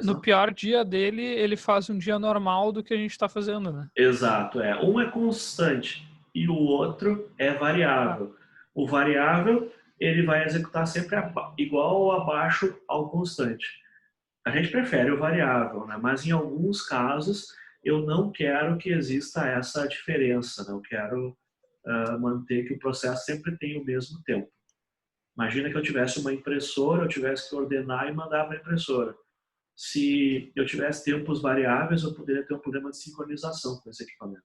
no pior dia dele, ele faz um dia normal do que a gente está fazendo, né? Exato, um é constante e o outro é variável. O variável, ele vai executar sempre igual ou abaixo ao constante. A gente prefere o variável, né? Mas em alguns casos eu não quero que exista essa diferença, né? Eu quero manter que o processo sempre tenha o mesmo tempo. Imagina que eu tivesse uma impressora, eu tivesse que ordenar e mandar para a impressora. Se eu tivesse tempos variáveis, eu poderia ter um problema de sincronização com esse equipamento.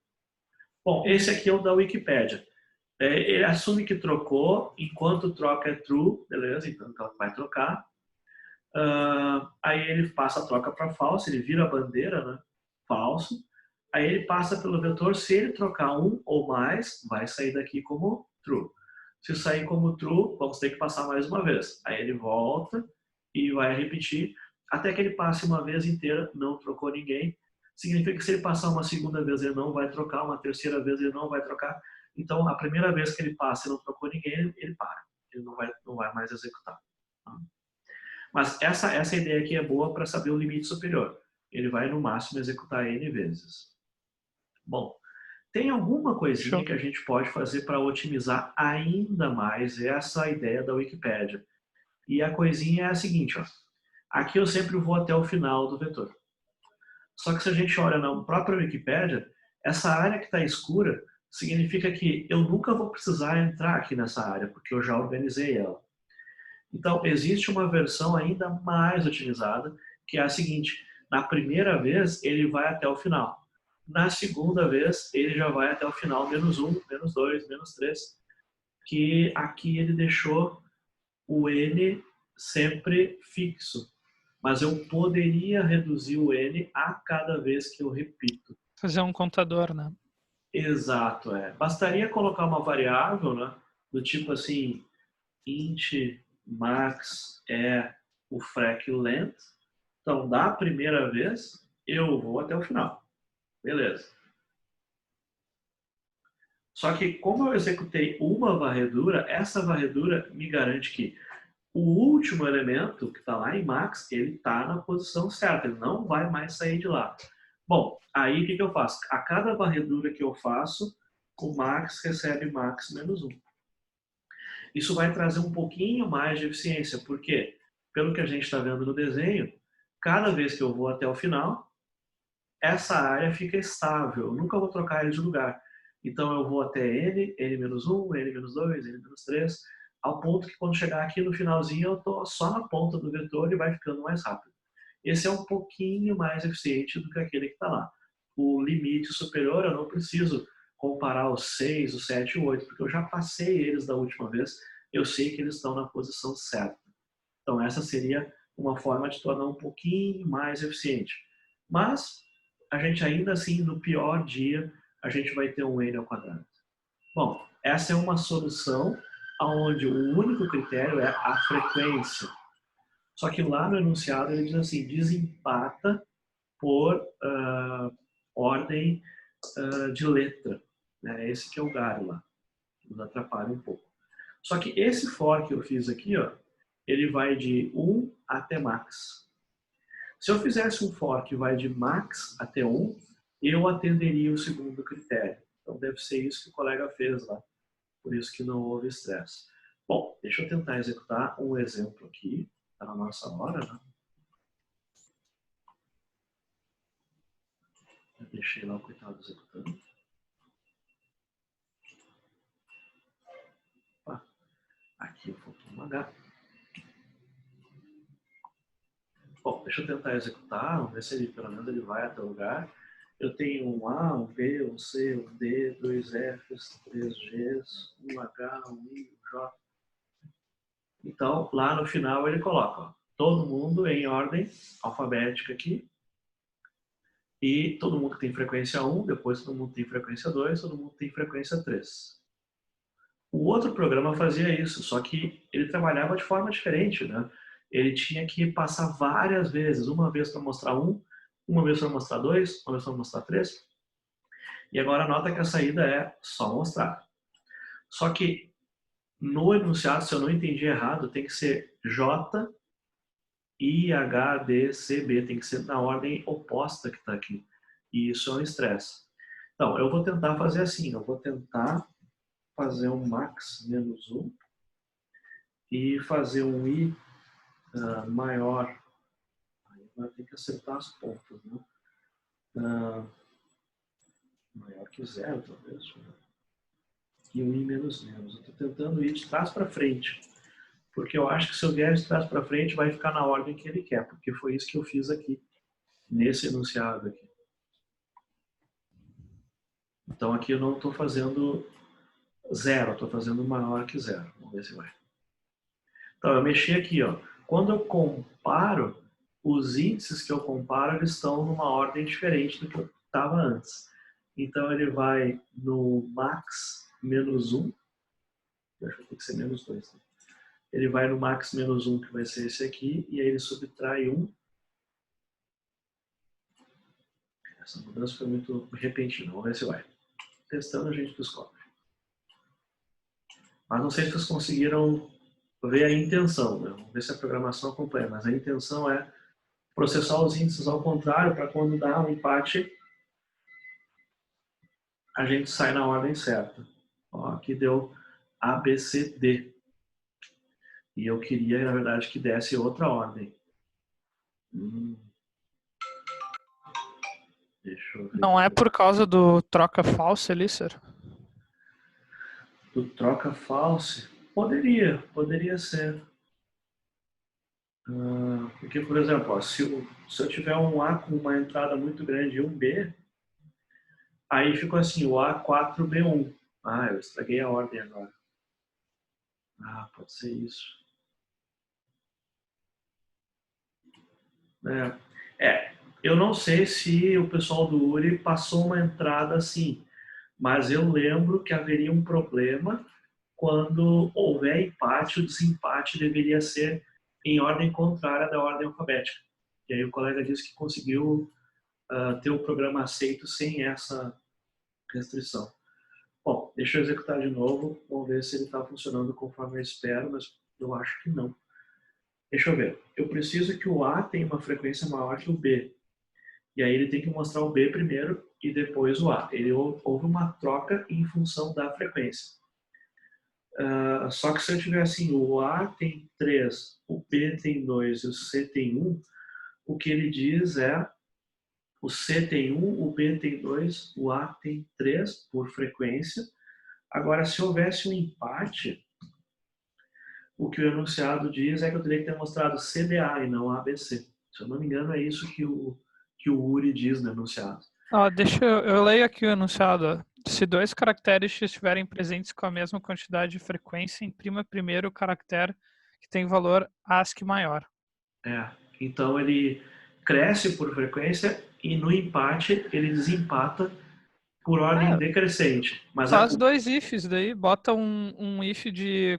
Bom, esse aqui é o da Wikipédia. Ele assume que trocou, enquanto troca é true, beleza, então ela vai trocar. Aí ele passa a troca para falso, ele vira a bandeira, né? Falso. Aí ele passa pelo vetor, se ele trocar um ou mais, vai sair daqui como true. Se sair como true, vamos ter que passar mais uma vez. Aí ele volta e vai repetir até que ele passe uma vez inteira, não trocou ninguém. Significa que se ele passar uma segunda vez, ele não vai trocar, uma terceira vez, ele não vai trocar. Então, a primeira vez que ele passa e não trocou ninguém, ele para. Ele não vai mais executar. Mas essa ideia aqui é boa para saber o limite superior. Ele vai, no máximo, executar N vezes. Bom, tem alguma coisinha que a gente pode fazer para otimizar ainda mais essa ideia da Wikipédia. E a coisinha é a seguinte, ó. Aqui eu sempre vou até o final do vetor. Só que se a gente olha na própria Wikipédia, essa área que está escura significa que eu nunca vou precisar entrar aqui nessa área, porque eu já organizei ela. Então, existe uma versão ainda mais otimizada, que é a seguinte: na primeira vez, ele vai até o final. Na segunda vez, ele já vai até o final, -1, -2, -3, que aqui ele deixou o N sempre fixo. Mas eu poderia reduzir o N a cada vez que eu repito. Fazer um contador, né? Exato, é. Bastaria colocar uma variável, né? Do tipo assim, int max é o frac length. Então, da primeira vez, eu vou até o final. Beleza. Só que, como eu executei uma varredura, essa varredura me garante que o último elemento, que está lá em max, ele está na posição certa, ele não vai mais sair de lá. Bom, aí o que eu faço? A cada varredura que eu faço, o max recebe max -1. Isso vai trazer um pouquinho mais de eficiência, porque, pelo que a gente está vendo no desenho, cada vez que eu vou até o final, essa área fica estável, eu nunca vou trocar ele de lugar. Então eu vou até N, N-1, N-2, N-3, ao ponto que quando chegar aqui no finalzinho eu estou só na ponta do vetor e vai ficando mais rápido. Esse é um pouquinho mais eficiente do que aquele que está lá. O limite superior eu não preciso comparar os 6, os 7 e o 8, porque eu já passei eles da última vez, eu sei que eles estão na posição certa. Então essa seria uma forma de tornar um pouquinho mais eficiente. Mas a gente ainda assim, no pior dia, a gente vai ter um N ao quadrado. Bom, essa é uma solução onde o único critério é a frequência. Só que lá no enunciado ele diz assim, desempata por ordem de letra. Esse que é o galho lá, que nos atrapalha um pouco. Só que esse for que eu fiz aqui, ó, ele vai de 1 até max. Se eu fizesse um for que vai de max até 1, eu atenderia o segundo critério. Então deve ser isso que o colega fez lá. Por isso que não houve estresse. Bom, deixa eu tentar executar um exemplo aqui. Está na nossa hora, né? Eu deixei lá o coitado executando. Opa, aqui eu faltou um H. Bom, deixa eu tentar executar, vamos ver se ele, pelo menos ele vai até o lugar. Eu tenho um A, um B, um C, um D, 2 Fs, 3 Gs, um H, um I, um J. Então, lá no final ele coloca, ó, todo mundo em ordem alfabética aqui. E todo mundo tem frequência 1, depois todo mundo tem frequência 2, todo mundo tem frequência 3. O outro programa fazia isso, só que ele trabalhava de forma diferente, né? Ele tinha que passar várias vezes, uma vez para mostrar 1, uma vez para mostrar 2, uma vez para mostrar 3. E agora nota que a saída é só mostrar. Só que no enunciado, se eu não entendi errado, tem que ser J, I, H, D, C, B. Tem que ser na ordem oposta que está aqui. E isso é um estresse. Então, eu vou tentar fazer assim. Eu vou tentar fazer um max -1 e fazer um I maior. Aí vai ter que acertar as pontas, né? Maior que 0, talvez. e o i menos menos. Eu estou tentando ir de trás para frente, porque eu acho que se eu vier de trás para frente vai ficar na ordem que ele quer, porque foi isso que eu fiz aqui, nesse enunciado aqui. Então aqui eu não estou fazendo zero, estou fazendo maior que zero. Vamos ver se vai. Então eu mexi aqui, ó. Quando eu comparo, os índices que eu comparo, eles estão numa ordem diferente do que eu estava antes. Então ele vai no max menos 1, eu acho que tem que ser menos 2. Né? Ele vai no max menos 1, que vai ser esse aqui, e aí ele subtrai 1. Essa mudança foi muito repentina, vamos ver se vai. Testando a gente descobre. Mas não sei se vocês conseguiram ver a intenção, né? Vamos ver se a programação acompanha, mas a intenção é processar os índices ao contrário para quando dá um empate a gente sai na ordem certa. Ó, aqui deu A, B, C, D. E eu queria, na verdade, que desse outra ordem. Deixa eu ver. Não é por causa do troca falsa ali, sir? Do troca false? Poderia ser. Porque, por exemplo, ó, se eu tiver um A com uma entrada muito grande e um B, aí ficou assim, o A4B1. Ah, eu estraguei a ordem agora. Ah, pode ser isso. Eu não sei se o pessoal do URI passou uma entrada assim, mas eu lembro que haveria um problema quando houver empate, o desempate deveria ser em ordem contrária da ordem alfabética. E aí o colega disse que conseguiu ter o programa aceito sem essa restrição. Bom, deixa eu executar de novo, vamos ver se ele está funcionando conforme eu espero, mas eu acho que não. Deixa eu ver. Eu preciso que o A tenha uma frequência maior que o B. E aí ele tem que mostrar o B primeiro e depois o A. Houve uma troca em função da frequência. Só que se eu tiver assim, o A tem 3, o B tem 2 e o C tem 1, o que ele diz é o C tem 1, o B tem 2, o A tem 3 por frequência. Agora, se houvesse um empate, o que o enunciado diz é que eu teria que ter mostrado CDA e não ABC. Se eu não me engano, é isso que o URI diz no enunciado. Eu leio aqui o enunciado. Se dois caracteres estiverem presentes com a mesma quantidade de frequência, imprima primeiro o caractere que tem valor ASCII maior. Então ele cresce por frequência e no empate ele desempata por ordem decrescente. Mas faz dois ifs daí, bota um if de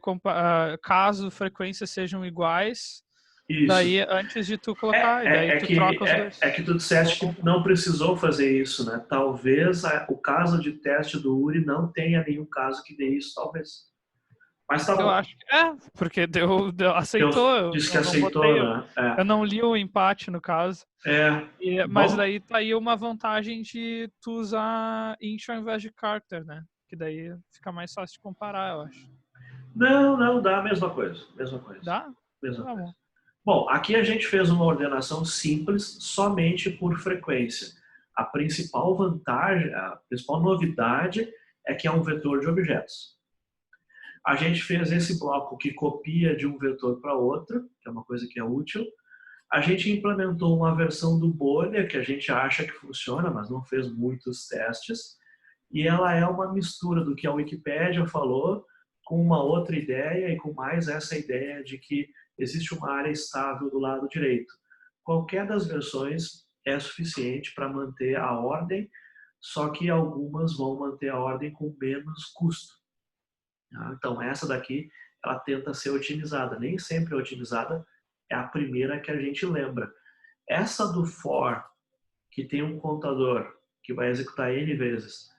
caso frequências sejam iguais. Isso. Daí, antes de tu colocar, daí tu troca os dois. É que tu disseste que não precisou fazer isso, né? Talvez o caso de teste do URI não tenha nenhum caso que dê isso, talvez. Mas tá bom. Eu acho que porque aceitou. Disse que aceitou, né? Eu não li o empate, no caso. Mas daí tá aí uma vantagem de tu usar int ao invés de character, né? Que daí fica mais fácil de comparar, eu acho. Não, dá a mesma coisa. Dá? Mesma coisa. Bom, aqui a gente fez uma ordenação simples somente por frequência. A principal vantagem, a principal novidade é que é um vetor de objetos. A gente fez esse bloco que copia de um vetor para outro, que é uma coisa que é útil. A gente implementou uma versão do Bolha, que a gente acha que funciona, mas não fez muitos testes. E ela é uma mistura do que a Wikipédia falou com uma outra ideia e com mais essa ideia de que existe uma área estável do lado direito. Qualquer das versões é suficiente para manter a ordem, só que algumas vão manter a ordem com menos custo. Então, essa daqui, ela tenta ser otimizada. Nem sempre é otimizada, é a primeira que a gente lembra. Essa do for, que tem um contador que vai executar N vezes,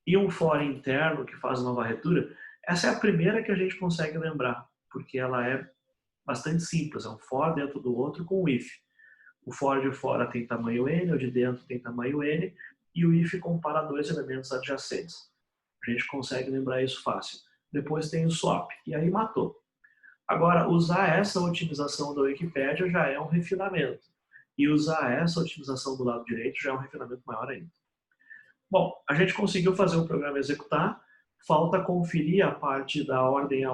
e um for interno que faz uma varredura, essa é a primeira que a gente consegue lembrar, porque ela é bastante simples, é um for dentro do outro com o if. O for de fora tem tamanho n, o de dentro tem tamanho n, e o if compara dois elementos adjacentes. A gente consegue lembrar isso fácil. Depois tem o swap, e aí matou. Agora, usar essa otimização da Wikipédia já é um refinamento. E usar essa otimização do lado direito já é um refinamento maior ainda. Bom, a gente conseguiu fazer o programa executar, falta conferir a parte da ordem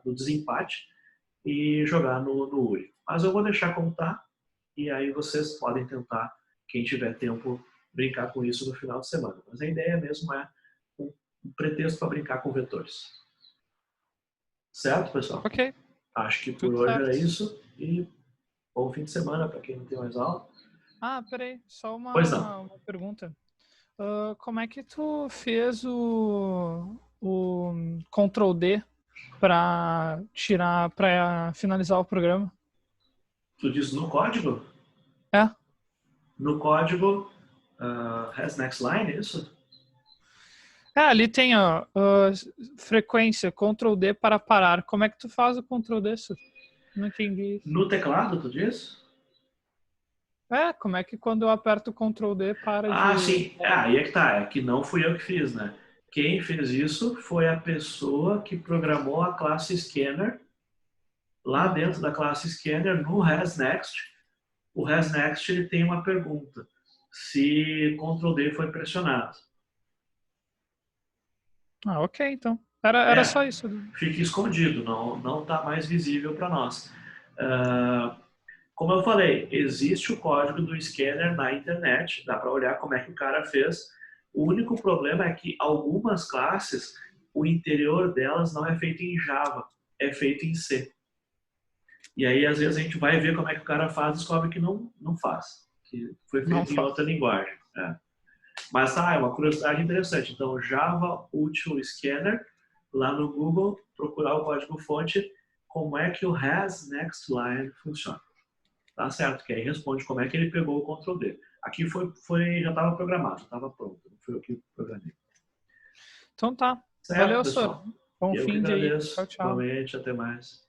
do desempate e jogar no URI. Mas eu vou deixar como tá, e aí vocês podem tentar, quem tiver tempo, brincar com isso no final de semana. Mas a ideia mesmo é um pretexto para brincar com vetores. Certo, pessoal? Ok. Acho que por Tudo hoje certo. era isso, e bom fim de semana para quem não tem mais aula. Ah, peraí, só Pois não. uma pergunta. Como é que tu fez o Ctrl D para finalizar o programa? Tu diz no código? É. No código, has next line, isso? Ali tem ó, frequência, Ctrl D para parar. Como é que tu faz o Ctrl D? Não entendi. No teclado, tu diz? Como é que quando eu aperto o Ctrl D para Ah, de... sim. Aí é que tá. É que não fui eu que fiz, né? Quem fez isso foi a pessoa que programou a classe Scanner lá dentro da classe Scanner no hasNext. O hasNext ele tem uma pergunta. Se Ctrl D foi pressionado. Ok, então. Era só isso. Fica escondido, não está mais visível para nós. Como eu falei, existe o código do scanner na internet, dá para olhar como é que o cara fez. O único problema é que algumas classes, o interior delas não é feito em Java, é feito em C. E aí, às vezes, a gente vai ver como é que o cara faz e descobre que não faz, que foi feito em outra linguagem. Mas é uma curiosidade interessante. Então, Java Util Scanner, lá no Google, procurar o código-fonte, como é que o hasNextLine funciona. Tá certo, que aí responde como é que ele pegou o Ctrl D. Aqui já estava programado, estava pronto, não foi eu que programei. Então tá. Certo, Valeu, Sor. pessoal? Bom Eu que fim de aí. Tchau, agradeço. tchau. Igualmente, até mais.